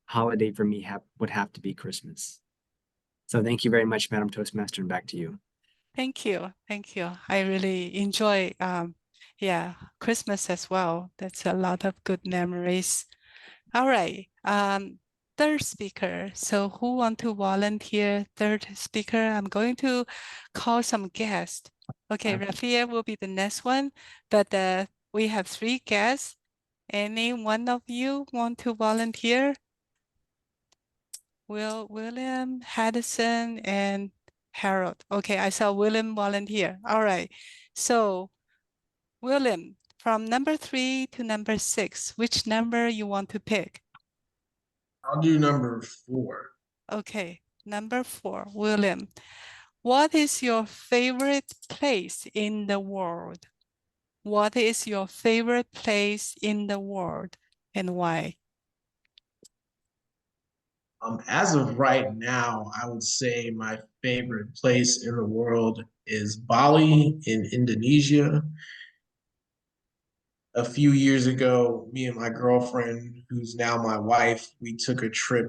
holiday for me would have to be Christmas. So thank you very much, Madam Toastmaster, and back to you. Thank you. Thank you. I really enjoy Christmas as well. That's a lot of good memories. All right. Third speaker. So who want to volunteer? Third speaker. I'm going to call some guests. Okay, Rafia will be the next one, but we have 3 guests. Any one of you want to volunteer? William, Haddison, and Harold. Okay, I saw William volunteer. All right. So William, from number 3 to number 6, which number you want to pick? I'll do number 4. Okay, number 4, William. What is your favorite place in the world? What is your favorite place in the world and why? As of right now, I would say my favorite place in the world is Bali in Indonesia. A few years ago, me and my girlfriend, who's now my wife, we took a trip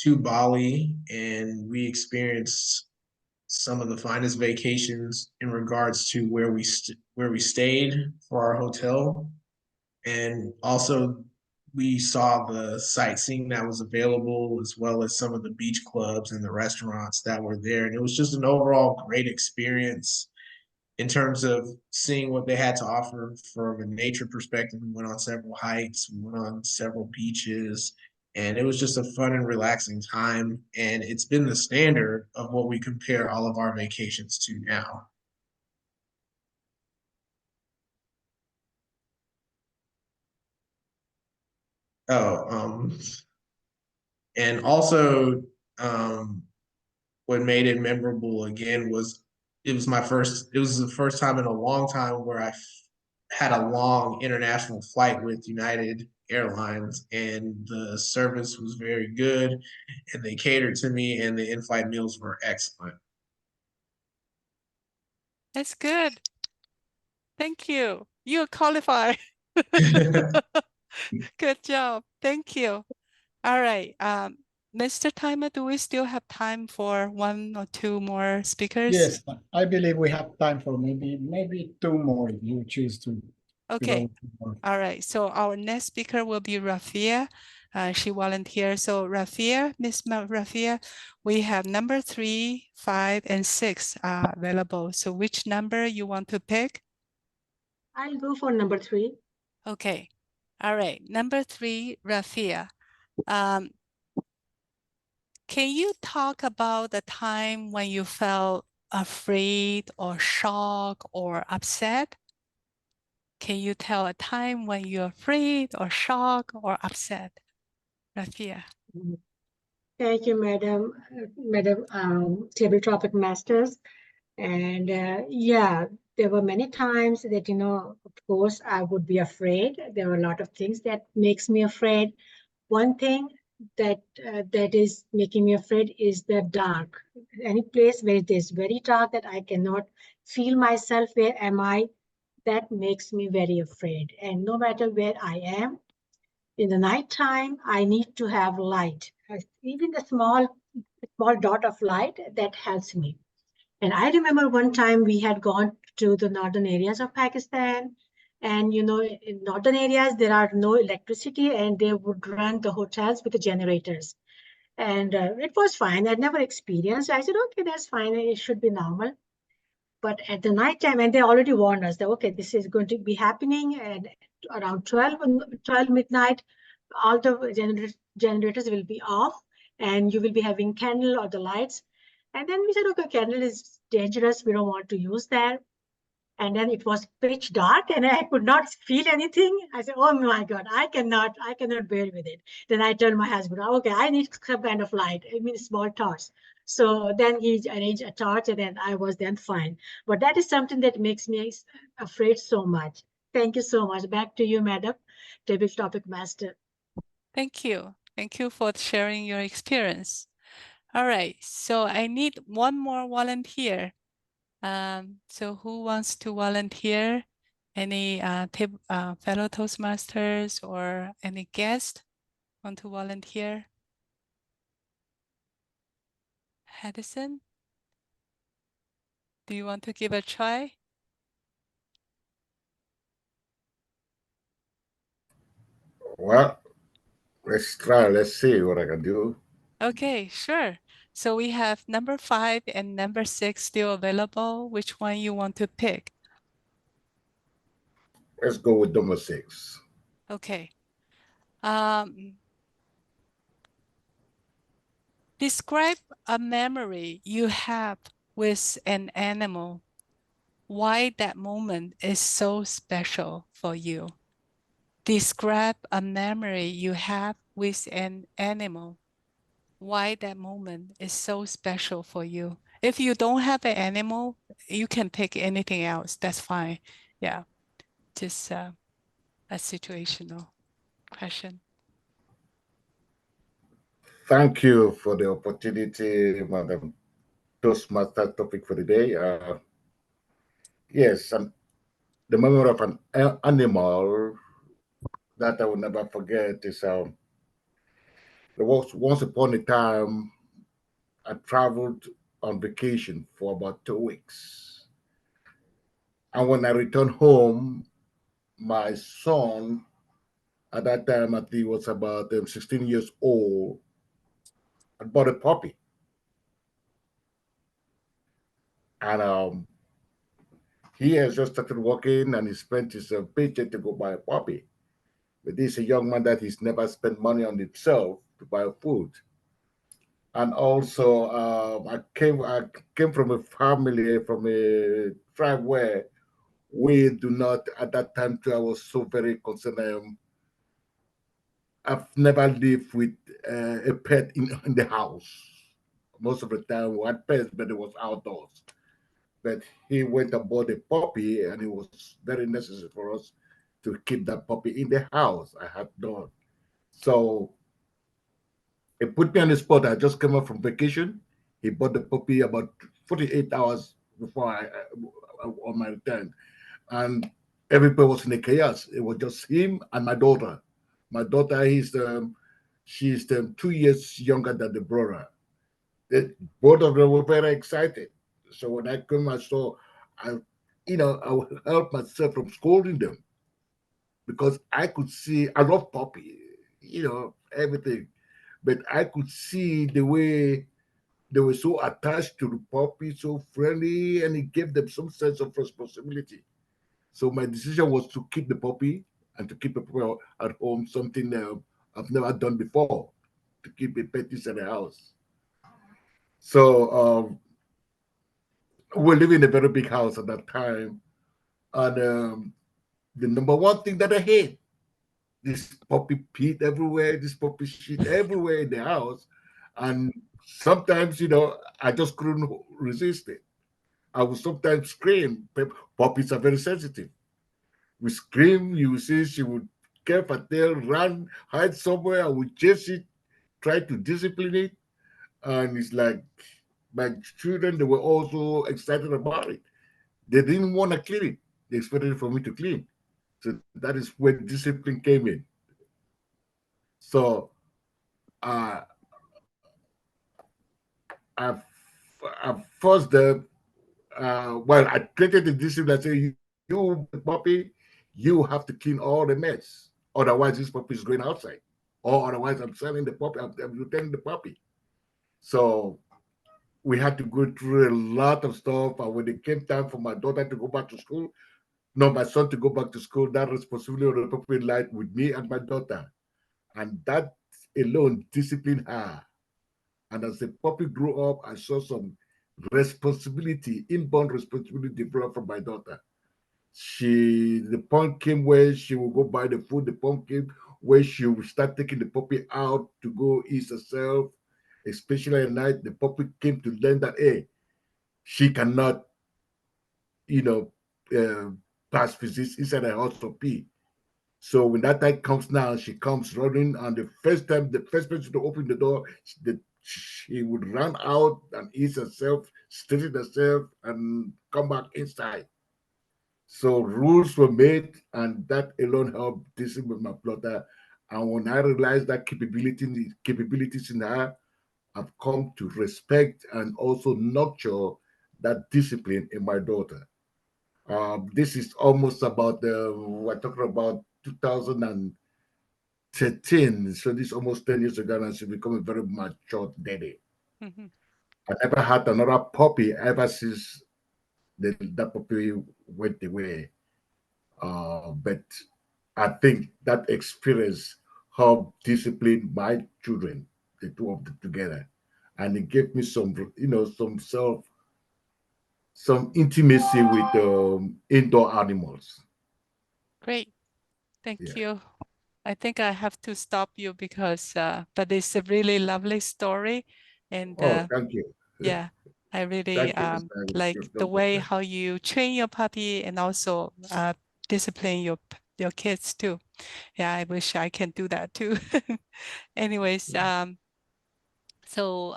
to Bali and we experienced some of the finest vacations in regards to where we stayed for our hotel, and also we saw the sightseeing that was available as well as some of the beach clubs and the restaurants that were there, and it was just an overall great experience in terms of seeing what they had to offer from a nature perspective. We went on several hikes, we went on several beaches, and it was just a fun and relaxing time. And it's been the standard of what we compare all of our vacations to now. Oh, and also, what made it memorable again was it was the first time in a long time where I had a long international flight with United Airlines, and the service was very good, and they catered to me, and the in-flight meals were excellent. That's good. Thank you. You qualify. Good job. Thank you. All right. Mr. Timer, do we still have time for 1 or 2 more speakers? Yes, I believe we have time for maybe 2 more if you choose to. Okay. All right. So our next speaker will be Rafia. She volunteered. So Rafia, Miss Rafia, we have number 3, 5, and 6 available. So which number you want to pick? I'll go for number 3. Okay. All right. Number 3, Rafia. Can you talk about the time when you felt afraid or shocked or upset? Can you tell a time when you're afraid or shocked or upset? Rafia. Thank you, Madam Table Topic Masters. And yeah, there were many times that, of course, I would be afraid. There were a lot of things that makes me afraid. One thing that is making me afraid is the dark. Any place where it is very dark that I cannot feel myself, where am I? That makes me very afraid. And no matter where I am, in the nighttime, I need to have light. Even the small dot of light that helps me. And I remember one time we had gone to the northern areas of Pakistan. And, in northern areas, there are no electricity and they would run the hotels with the generators. And it was fine. I'd never experienced. I said, okay, that's fine. It should be normal. But at the night time, and they already warned us that, okay, this is going to be happening. And around 12 midnight, all the generators will be off and you will be having candle or the lights. And then we said, okay, candle is dangerous. We don't want to use that. And then it was pitch dark and I could not feel anything. I said, oh my God, I cannot bear with it. Then I told my husband, okay, I need some kind of light. I mean, small torch. So then he arranged a torch and then I was then fine. But that is something that makes me afraid so much. Thank you so much. Back to you, Madam Table Topic Master. Thank you. Thank you for sharing your experience. All right. So I need one more volunteer. So who wants to volunteer? Any fellow Toastmasters or any guest want to volunteer? Edison, do you want to give a try? Well, let's try. Let's see what I can do. Okay, sure. So we have number 5 and number 6 still available. Which one you want to pick? Let's go with number 6. Okay. Describe a memory you have with an animal. Why that moment is so special for you. Describe a memory you have with an animal. Why that moment is so special for you. If you don't have an animal, you can pick anything else. That's fine. Yeah, just a situational question. Thank you for the opportunity, Madam Toastmaster topic for the day. Yes, the memory of an animal that I will never forget is there was once upon a time I traveled on vacation for about 2 weeks. And when I returned home, my son, at that time, I think he was about 16 years old, had bought a puppy. And he has just started working and he spent his paycheck to go buy a puppy. But this is a young man that he's never spent money on himself to buy food. And also, I came from a family, from a tribe where we do not, at that time too, I was so very concerned. I've never lived with a pet in the house. Most of the time we had pets, but it was outdoors. But he went and bought a puppy, and it was very necessary for us to keep that puppy in the house. I had done. So it put me on the spot. I just came up from vacation. He bought the puppy about 48 hours before on my return. And everybody was in a chaos. It was just him and my daughter. My daughter, she's 2 years younger than the brother. Both of them were very excited. So when I came, I saw, I, I would help myself from scolding them because I could see. I love puppy, everything, but I could see the way they were so attached to the puppy, so friendly, and it gave them some sense of responsibility. So my decision was to keep the puppy and to keep the puppy at home, something I've never done before, to keep a pet at the house. So we're living in a very big house at that time. And the number one thing that I hate, this puppy peed everywhere, this puppy shit everywhere in the house. And sometimes, I just couldn't resist it. I would sometimes scream. Puppies are very sensitive. We scream, you will see she would care her tail, run, hide somewhere. I would chase it, try to discipline it. And it's like my children, they were also excited about it. They didn't want to clean it. They expected for me to clean. So that is where discipline came in. So uh, I, I forced them. Well, I created the discipline. I say, you puppy, you have to clean all the mess. Otherwise, this puppy is going outside. Or otherwise, I'm selling the puppy. I'm returning the puppy. So we had to go through a lot of stuff. And when it came time for my daughter to go back to school, no, my son to go back to school, that responsibility of the puppy lied with me and my daughter. And that alone disciplined her. And as the puppy grew up, I saw some responsibility, inborn responsibility develop from my daughter. The point came where she will go buy the food. The point came where she will start taking the puppy out to go eat herself, especially at night. The puppy came to learn that, hey, she cannot, you know, uh, pass physics inside her house or pee. So when that time comes now, she comes running, and the first person to open the door, she would run out and eat herself, straighten herself, and come back inside. So rules were made, and that alone helped discipline my daughter. And when I realized that capabilities in her, I've come to respect and also nurture that discipline in my daughter. This is almost about we're talking about 2013. So this is almost 10 years ago, and she become a very mature daddy. Mm-hmm. I never had another puppy ever since that puppy went away. But I think that experience helped discipline my children, the two of them together, and it gave me some intimacy with indoor animals. Great. Thank Yeah. you. I think I have to stop you because, but it's a really lovely story. And Oh, thank you. yeah, I really Thank you, Mr. like the way how you train your puppy and also discipline your kids too. Yeah, I wish I can do that too. Anyways, so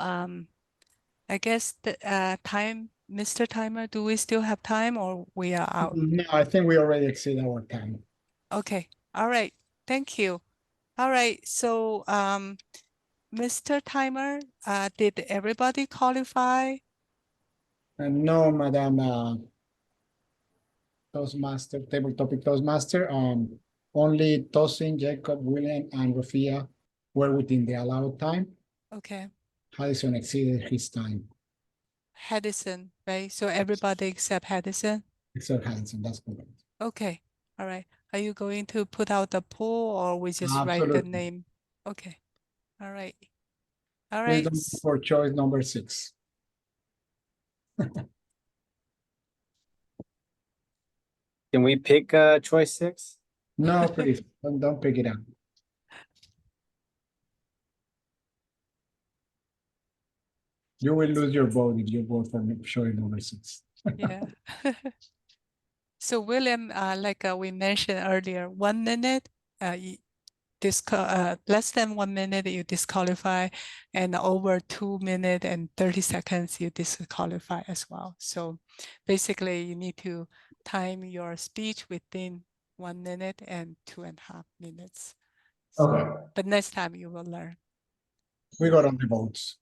I guess the time, Mr. Timer, do we still have time or we are out? No, I think we already exceeded our time. Okay. All right. Thank you. All right. So Mr. Timer, did everybody qualify? And no, Madam Toastmaster, table topic Toastmaster, only Tosin, Jacob, William, and Rafia were within the allowed time. Okay. Harrison exceeded his time, Hedison, right? So everybody except Hedison? except Harrison, that's correct. Okay. All right. Are you going to put out the poll or we just write the Absolutely. name? Okay. All right. All Please right. don't vote for choice number 6. Can we pick choice 6? No, please, don't pick it up. You will lose your vote if you vote for choice number 6. Yeah. So William, like we mentioned earlier, 1 minute, less than 1 minute you disqualify, and over 2 minutes and 30 seconds you disqualify as well. So basically you need to time your speech within 1 minute and 2.5 minutes. So, Okay. but next time you will learn. We got all the votes.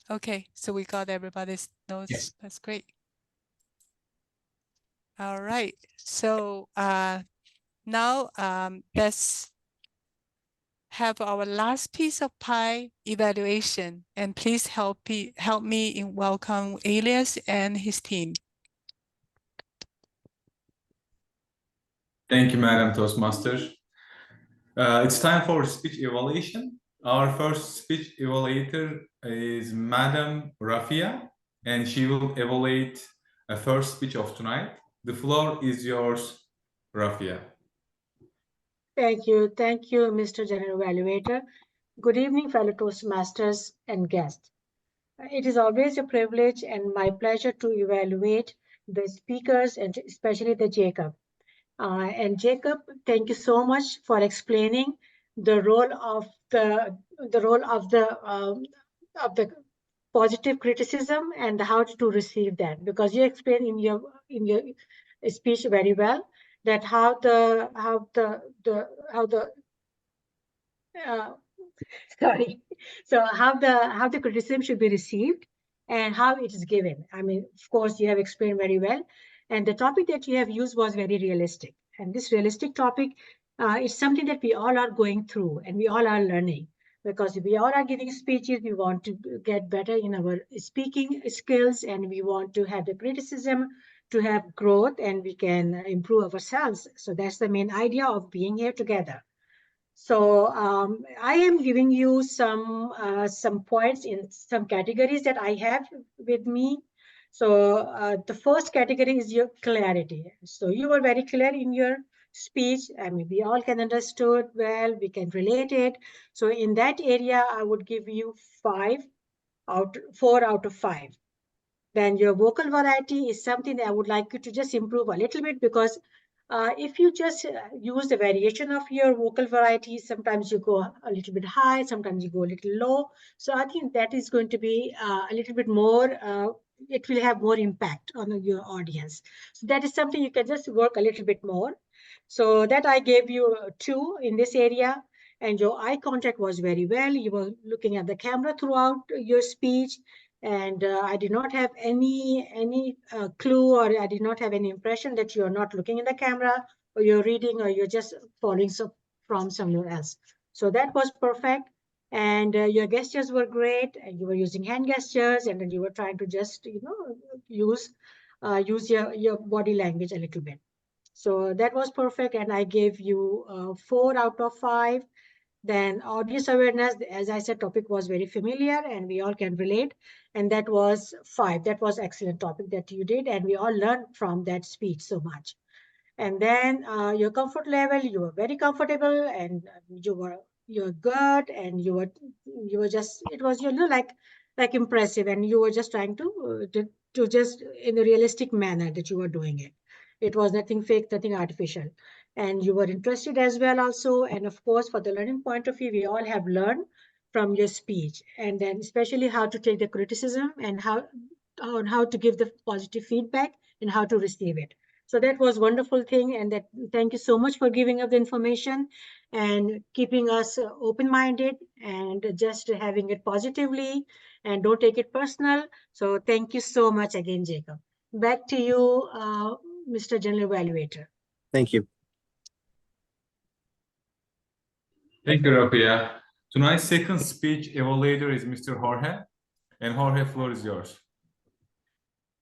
Okay, so we got everybody's notes. Yes. That's great. All right, so now let's have our last piece of pie evaluation, and please help me in welcome Elias and his team. Thank you, Madam Toastmaster. It's time for speech evaluation. Our first speech evaluator is Madam Rafia, and she will evaluate a first speech of tonight. The floor is yours, Rafia. Thank you. Thank you, Mr. General Evaluator. Good evening, fellow Toastmasters and guests. It is always a privilege and my pleasure to evaluate the speakers and especially the Jacob. And Jacob, thank you so much for explaining the role of the positive criticism and how to receive that, because you explained in your speech very well that how the sorry. So how the criticism should be received and how it is given. I mean, of course, you have explained very well. And the topic that you have used was very realistic. And this realistic topic is something that we all are going through and we all are learning. Because we all are giving speeches, we want to get better in our speaking skills and we want to have the criticism to have growth and we can improve ourselves. So that's the main idea of being here together. So I am giving you some points in some categories that I have with me. So the first category is your clarity. So you were very clear in your speech. I mean, we all can understood well, we can relate it. So in that area, I would give you 4 out of 5. Then your vocal variety is something that I would like you to just improve a little bit, because if you just use the variation of your vocal variety, sometimes you go a little bit high, sometimes you go a little low. So I think that is going to be a little bit more, it will have more impact on your audience. So that is something you can just work a little bit more. So that I gave you 2 in this area. And your eye contact was very well. You were looking at the camera throughout your speech. And I did not have any clue, or I did not have any impression that you're not looking in the camera or you're reading or you're just following from somewhere else. So that was perfect. And your gestures were great, and you were using hand gestures, and then you were trying to just use your body language a little bit. So that was perfect, and I gave you 4 out of 5. Then audience awareness, as I said, topic was very familiar and we all can relate. And that was 5. That was excellent topic that you did. And we all learned from that speech so much. And then your comfort level, you were very comfortable and you're good, and you were just, it was like impressive, and you were just trying to just in a realistic manner that you were doing it. It was nothing fake, nothing artificial. And you were interested as well also. And of course, for the learning point of view, we all have learned from your speech, and then especially how to take the criticism and how to give the positive feedback and how to receive it. So that was a wonderful thing. And that, thank you so much for giving up the information and keeping us open-minded and just having it positively, and don't take it personal. So thank you so much again, Jacob. Back to you, Mr. General Evaluator. Thank you. Thank you, Rafia. Tonight's second speech evaluator is Mr. Jorge, and Jorge, floor is yours.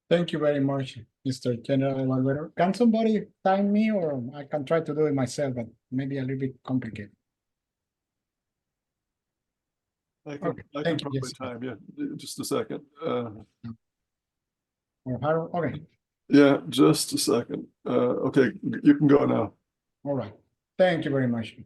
Thank you very much, Mr. General Evaluator. Can somebody time me, or I can try to do it myself, but maybe a little bit complicated. I can thank you. probably Yes. time, yeah, just a second. Okay, Yeah, just a second. Okay, you can go now. all right. Thank you very much.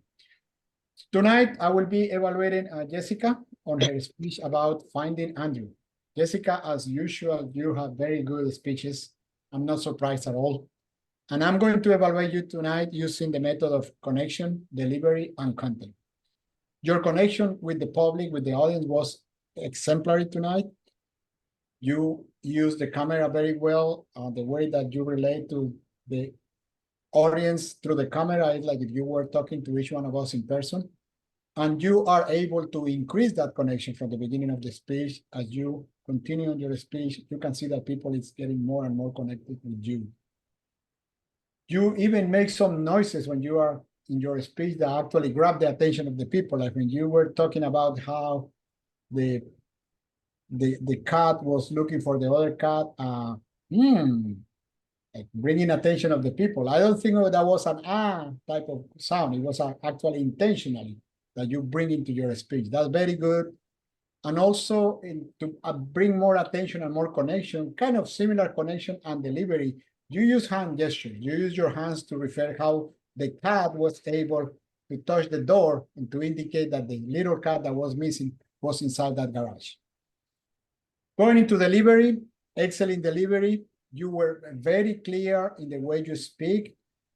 Tonight, I will be evaluating Jessica on her speech about finding Andrew. Jessica, as usual, you have very good speeches. I'm not surprised at all. And I'm going to evaluate you tonight using the method of connection, delivery, and content. Your connection with the public, with the audience, was exemplary tonight. You use the camera very well. The way that you relate to the audience through the camera is like if you were talking to each one of us in person. And you are able to increase that connection from the beginning of the speech. As you continue on your speech, you can see that people is getting more and more connected with you. You even make some noises when you are in your speech that actually grab the attention of the people. Like when you were talking about how the cat was looking for the other cat. like bringing attention of the people. I don't think that was an type of sound. It was actually intentionally that you bring into your speech. That's very good. And also to bring more attention and more connection, kind of similar connection and delivery. You use hand gestures. You use your hands to refer how the cat was able to touch the door and to indicate that the little cat that was missing was inside that garage. Going into delivery, excellent delivery. You were very clear in the way you speak.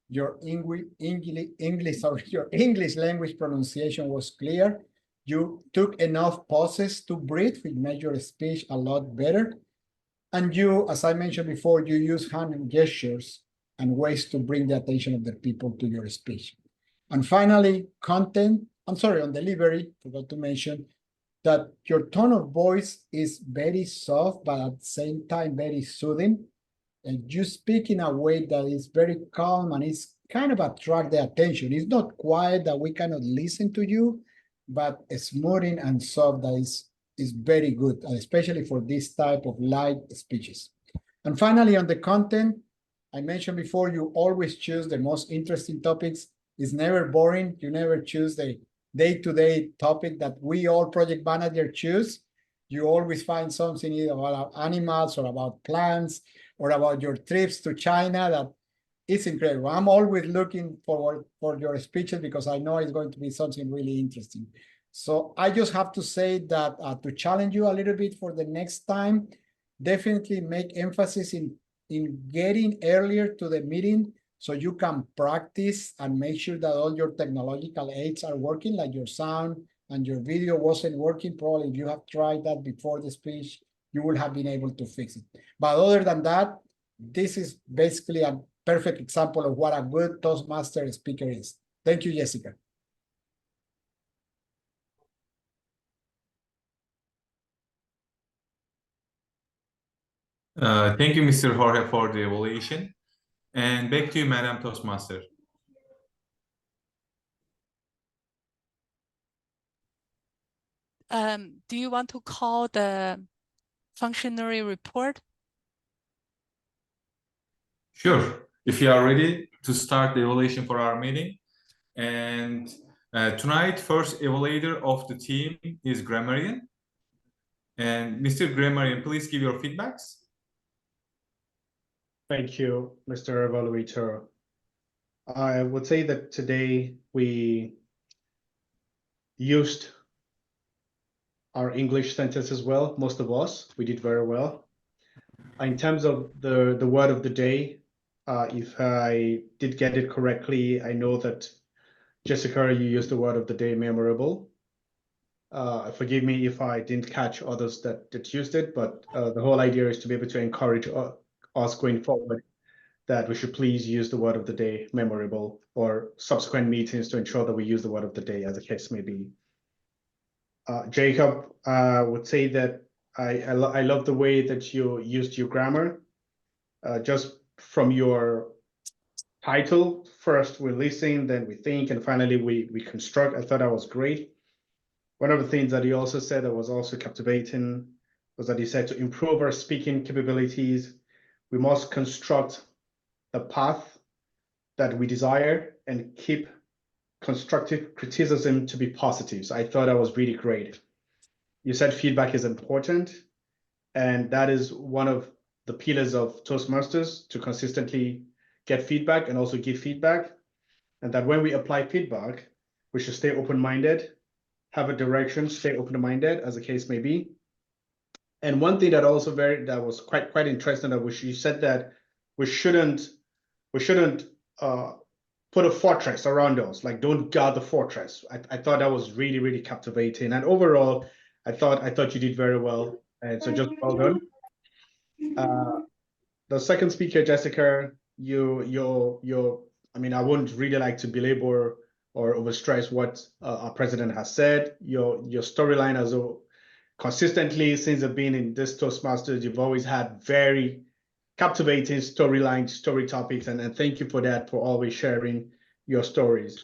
Your your English language pronunciation was clear. You took enough pauses to breathe, which made your speech a lot better. And you, as I mentioned before, you use hand gestures and ways to bring the attention of the people to your speech. And finally, on delivery, forgot to mention that your tone of voice is very soft, but at the same time, very soothing. And you speak in a way that is very calm and it's kind of attract the attention. It's not quiet that we cannot listen to you, but smoothing and soft that is very good, especially for this type of light speeches. And finally, on the content, I mentioned before, you always choose the most interesting topics. It's never boring. You never choose the day-to-day topic that we all project managers choose. You always find something either about animals or about plants or about your trips to China that is incredible. I'm always looking forward for your speeches because I know it's going to be something really interesting. So I just have to say that to challenge you a little bit for the next time, definitely make emphasis in getting earlier to the meeting so you can practice and make sure that all your technological aids are working, like your sound and your video wasn't working. Probably if you have tried that before the speech, you will have been able to fix it. But other than that, this is basically a perfect example of what a good Toastmaster speaker is. Thank you, Jessica. Thank you, Mr. Jorge, for the evaluation. And back to you, Madam Toastmaster. Do you want to call the functionary report? Sure. If you are ready to start the evaluation for our meeting. And tonight, first evaluator of the team is Grammarian. And Mr. Grammarian, please give your feedbacks. Thank you, Mr. Evaluator. I would say that today we used our English sentences well, most of us. We did very well. In terms of the word of the day, if I did get it correctly, I know that, Jessica, you used the word of the day, memorable. Forgive me if I didn't catch others that used it, but the whole idea is to be able to encourage us going forward that we should please use the word of the day, memorable, or subsequent meetings to ensure that we use the word of the day, as the case may be. Jacob, would say that I love the way that you used your grammar. Just from your title, first we listen, then we think, and finally we construct. I thought that was great. One of the things that he also said that was also captivating was that he said to improve our speaking capabilities, we must construct the path that we desire and keep constructive criticism to be positive. So I thought that was really great. You said feedback is important, and that is one of the pillars of Toastmasters, to consistently get feedback and also give feedback. And that when we apply feedback, we should stay open-minded, have a direction, stay open-minded, as the case may be. And one thing that also that was quite interesting, that which you said that we shouldn't put a fortress around us, like don't guard the fortress. I thought that was really, really captivating. And overall, I thought you did very well. And so just well done. The second speaker, Jessica, I mean, I wouldn't really like to belabor or overstress what our president has said. Your storyline has consistently, since you've been in this Toastmasters, you've always had very captivating storyline, story topics, and thank you for that, for always sharing your stories.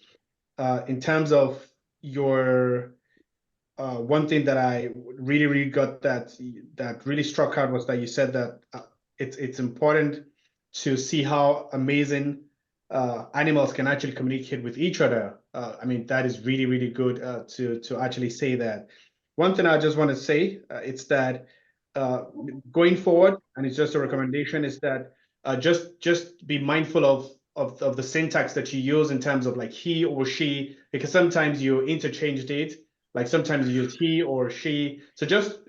In terms of your one thing that I really got that really struck out was that you said that it's important to see how amazing animals can actually communicate with each other. I mean, that is really, really good to actually say that. One thing I just want to say, it's that going forward, and it's just a recommendation, is that just be mindful of the syntax that you use in terms of like he or she, because sometimes you interchange it. Like sometimes you use he or she. So just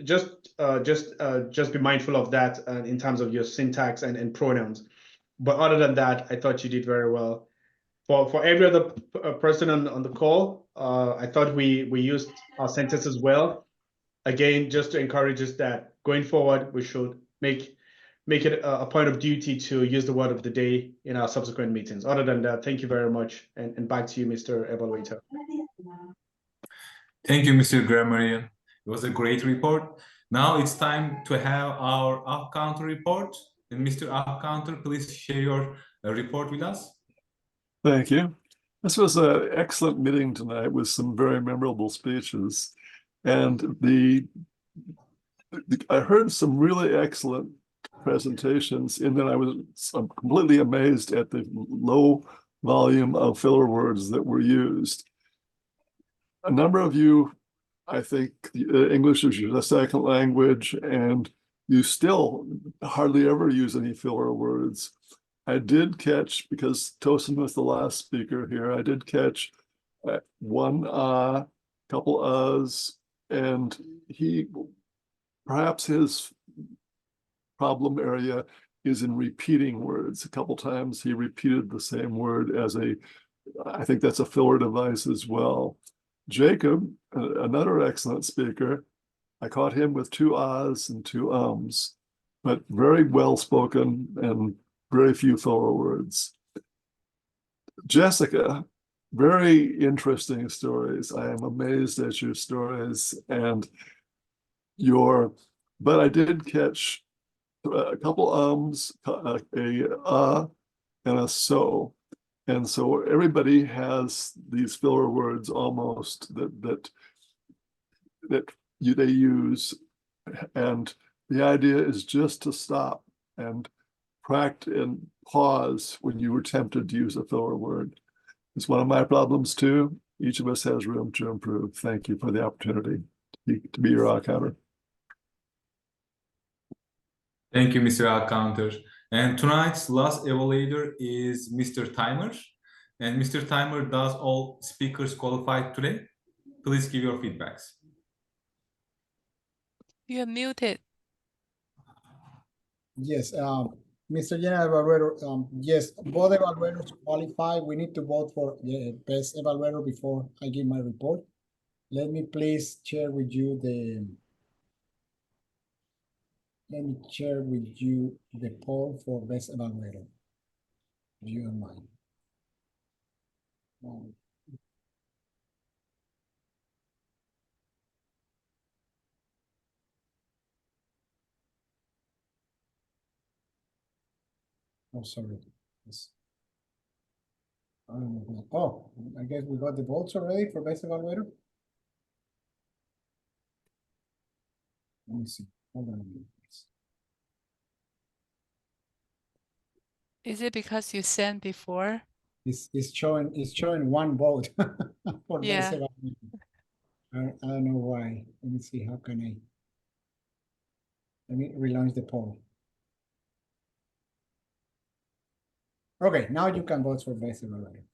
be mindful of that in terms of your syntax and pronouns. But other than that, I thought you did very well. For every other person on the call, I thought we used our sentences well. Again, just to encourage us that going forward, we should make it a point of duty to use the word of the day in our subsequent meetings. Other than that, thank you very much. And back to you, Mr. Evaluator. Thank you, Mr. Grammarian. It was a great report. Now it's time to have our up counter report. And Mr. Up Counter, please share your report with us. Thank you. This was an excellent meeting tonight with some very memorable speeches. And I heard some really excellent presentations in that I'm completely amazed at the low volume of filler words that were used. A number of you, I think English is your second language, and you still hardly ever use any filler words. I did catch, because Tosin was the last speaker here, I did catch one couple uhs, and perhaps his problem area is in repeating words. A couple times he repeated the same word I think that's a filler device as well. Jacob, another excellent speaker, I caught him with two ahs and two ums, but very well spoken and very few filler words. Jessica, very interesting stories. I am amazed at your stories and but I did catch a couple ums, and a so. And so everybody has these filler words almost that they use. And the idea is just to stop and practice and pause when you were tempted to use a filler word. It's one of my problems too. Each of us has room to improve. Thank you for the opportunity to be your accountant. Thank you, Mr. Counter. And tonight's last evaluator is Mr. Timer. And Mr. Timer, does all speakers qualified today? Please give your feedbacks. You're muted. Yes, Mr. General Evaluator, yes, both evaluators qualify. We need to vote for the best evaluator before I give my report. Let me please share with you the poll for best evaluator. If you don't mind. Oh, sorry. Yes. Oh, I guess we got the votes already for best evaluator. Let me see. Hold on a minute, please. Is it because you sent before? It's showing one vote for Yeah. best evaluator. I don't know why. Let me see. Let me relaunch the poll. Okay, now you can vote for best evaluator.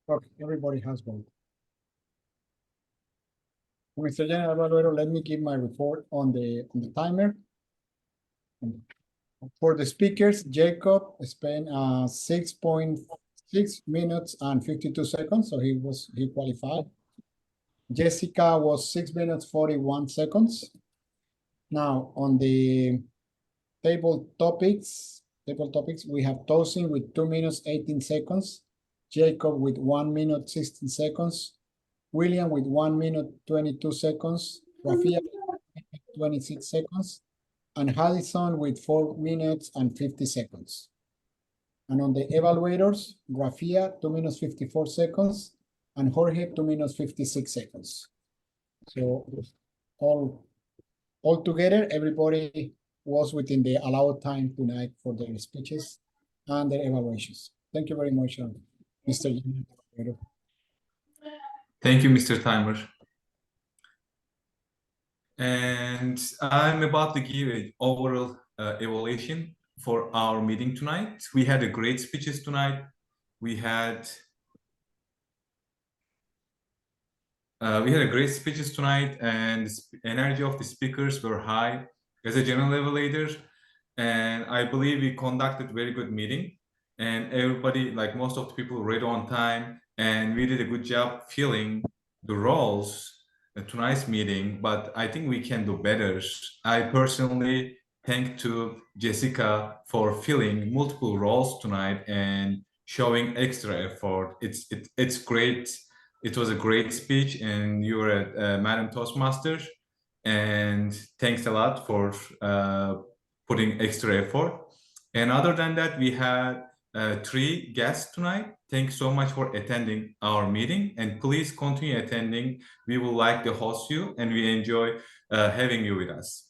Okay, everybody has voted. Mr. General Evaluator, let me give my report on the timer. For the speakers, Jacob spent 6.6 minutes and 52 seconds, so he qualified. Jessica was 6 minutes 41 seconds. Now on the table topics, we have Tosin with 2 minutes 18 seconds, Jacob with 1 minute 16 seconds, William with 1 minute 22 seconds, Rafia 26 seconds, and Haddison with 4 minutes and 50 seconds. And on the evaluators, Rafia, 2 minutes 54 seconds, and Jorge, 2 minutes 56 seconds. So all together, everybody was within the allowed time tonight for their speeches and their evaluations. Thank you very much, Mr. Evaluator. Thank you, Mr. Timer. And I'm about to give an overall evaluation for our meeting tonight. We had a great speeches tonight. We had a great speeches tonight, and the energy of the speakers were high as a general evaluator. And I believe we conducted very good meeting, and everybody, like most of the people, read on time, and we did a good job filling the roles tonight's meeting. But I think we can do better. I personally thank to Jessica for filling multiple roles tonight and showing extra effort. It's great. It was a great speech, and you were at Madam Toastmaster, and thanks a lot for putting extra effort. And other than that, we had 3 guests tonight. Thanks so much for attending our meeting, and please continue attending. We would like to host you, and we enjoy having you with us.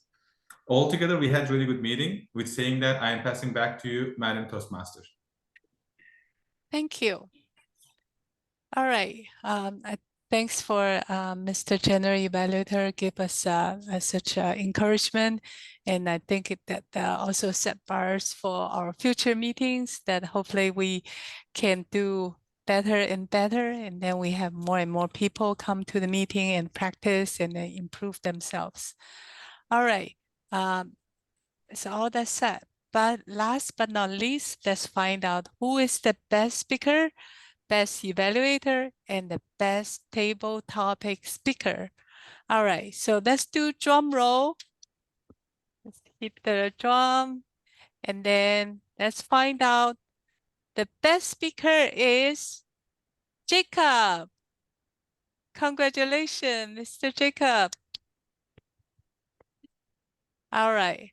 Altogether, we had really good meeting. With saying that, I am passing back to you, Madam Toastmaster. Thank you. All right. Thanks for Mr. General Evaluator give us such encouragement, and I think that also set bars for our future meetings that hopefully we can do better and better, and then we have more and more people come to the meeting and practice and improve themselves. All right. So all that said, but last but not least, let's find out who is the best speaker, best evaluator, and the best table topic speaker. All right, so let's do drum roll. Let's hit the drum, and then let's find out the best speaker is Jacob. Congratulations, Mr. Jacob. All right.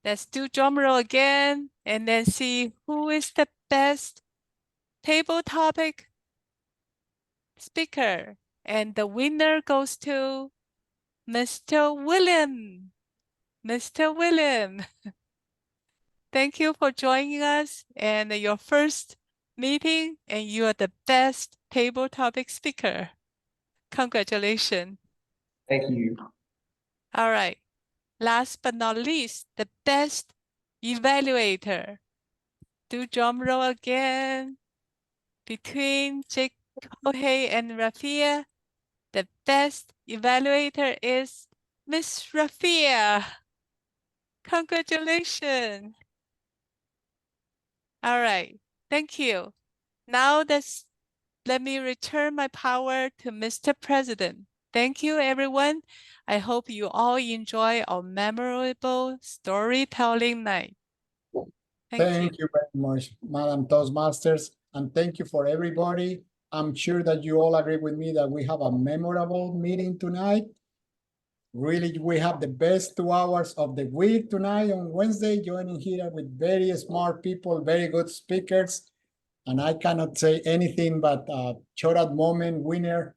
Let's do drum roll again, and then see who is the best table topic speaker. And the winner goes to Mr. William. Mr. William, thank you for joining us and your first meeting, and you are the best table topic speaker. Congratulations. Thank you. All right. Last but not least, the best evaluator. Do drum roll again. Between Jake, Jorge, and Rafia, the best evaluator is Miss Rafia. Congratulations. All right, thank you. Now let me return my power to Mr. President. Thank you, everyone. I hope you all enjoy our memorable storytelling night. Thank you very much, Madam Toastmasters, and thank you for everybody. I'm sure that you all agree with me that we have a memorable meeting tonight. Really, we have the best 2 hours of the week tonight on Wednesday, joining here with very smart people, very good speakers. And I cannot say anything but shout out moment winner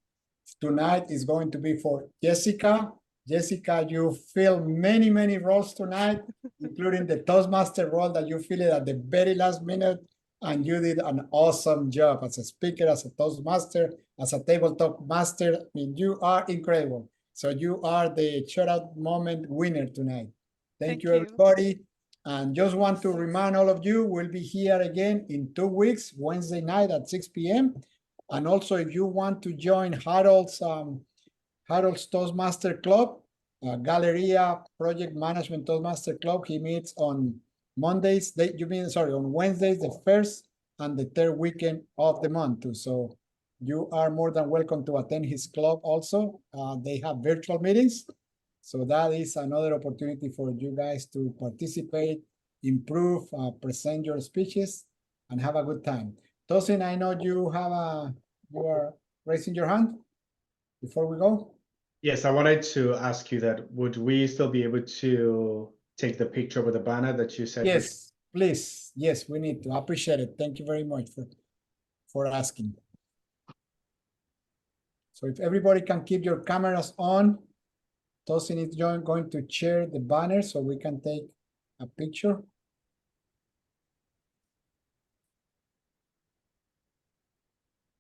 tonight is going to be for Jessica. Jessica, you filled many, many roles tonight, including the Toastmaster role that you filled at the very last minute. And you did an awesome job as a speaker, as a Toastmaster, as a tabletop master. I mean, you are incredible. So you are the shout out moment winner tonight. Thank you, everybody. And just want to remind all of you, we'll be here again in 2 weeks, Wednesday night at 6 p.m. And also, if you want to join Harold's Toastmaster Club, Galleria Project Management Toastmaster Club, he meets on Mondays. On Wednesdays, the first and the third weekend of the month too. So you are more than welcome to attend his club also. They have virtual meetings. So that is another opportunity for you guys to participate, improve, present your speeches, and have a good time. Tosin, I know you are raising your hand before we go. Yes, I wanted to ask you that. Would we still be able to take the picture with the banner that you said? Yes, please. Yes, we need to. I appreciate it. Thank you very much for asking. So if everybody can keep your cameras on, Tosin is going to share the banner so we can take a picture.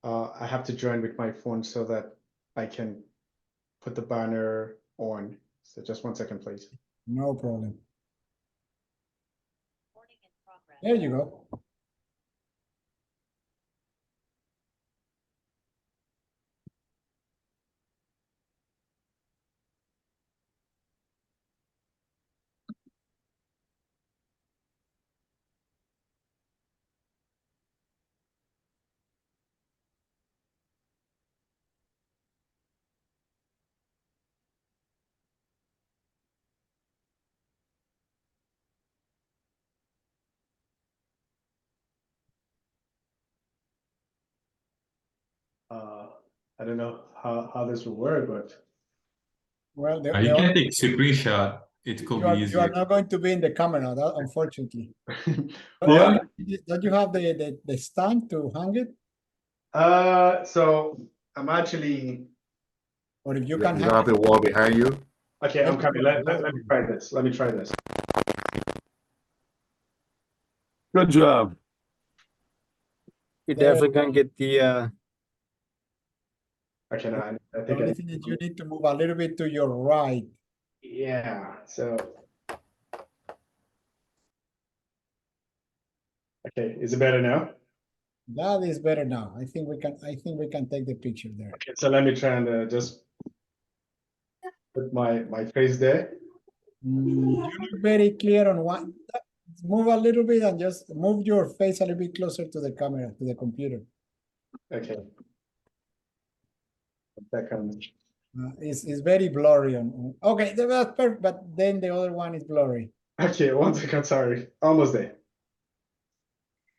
I have to join with my phone so that I can put the banner on. So just 1 second, please. No problem. There you go. I don't know how this will work, but Well, You can take screenshot. It could be you are easier. not going to be in the camera, unfortunately. Yeah. Don't you have the stand to hang it? so I'm actually Or if you You can don't hang have it. a wall behind you. okay. I'm coming. Let me try this. Let me try this. Good job. You're There. definitely gonna get the Okay, no, I The think only thing is you need to move a little bit to your right. yeah. So okay, is it better now? That is better now. I think we can take the picture there. Okay, so let me try and just put my face there. You look very clear on one. Move a little bit and just move your face a little bit closer to the camera, to the computer. Okay. 1 second. It's very blurry okay, that's perfect, but then the other one is blurry. Okay, 1 second. Sorry, almost there.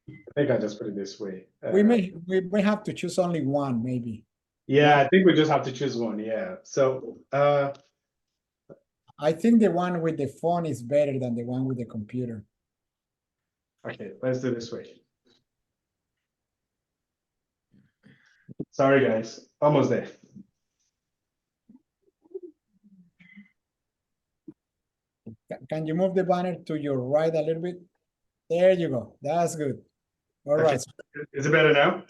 I think I just put it this way. We may have to choose only one, maybe. Yeah, I think we just have to choose one. Yeah. So I think the one with the phone is better than the one with the computer. okay, let's do it this way. Sorry, guys, almost there. Can you move the banner to your right a little bit? There you go. That's good. All Okay. right. Is it better now?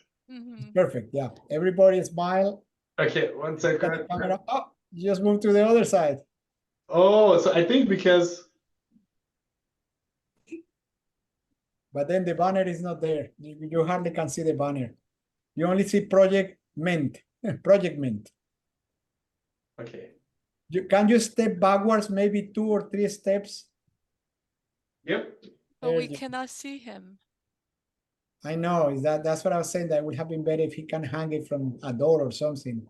Perfect. Yeah. Everybody smile. Okay, 1 Look at the second. camera. Oh, you just move to the other side. Oh, so I think because But then the banner is not there. You hardly can see the banner. You only see Project Mint. Project Mint. okay. Can you step backwards maybe 2 or 3 steps? Yep. But we cannot see him. I know. That's what I was saying. That it would have been better if he can hang it from a door or something.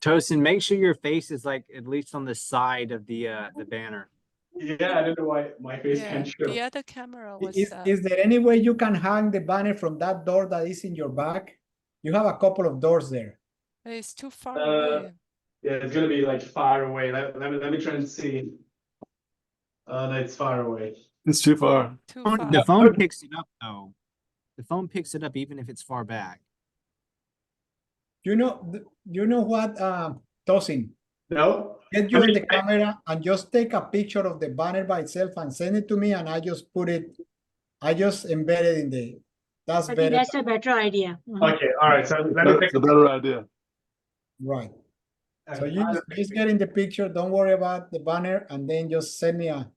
Tosin, make sure your face is like at least on the side of the banner. Yeah, I don't know why my face can't show. The other camera was. Is there any way you can hang the banner from that door that is in your back? You have a couple of doors there. It's too far away. Yeah, it's gonna be like far away. Let me try and see. No, it's far away. It's too far. Too far. The phone picks it up though. The phone picks it up even if it's far back. You know what, Tosin? No. Get you on the camera and just take a picture of the banner by itself and send it to me, and I just embed it in the. That's I think better. that's a better idea. Okay, all right. So let me That's a better idea. Right. So you just get in the picture. Don't worry about the banner, and then just send me a.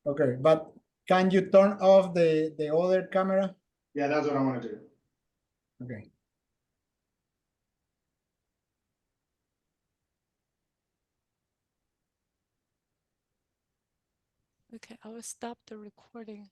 Okay, but can you turn off the other camera? Yeah, that's what I want to do. Okay. Okay, I will stop the recording.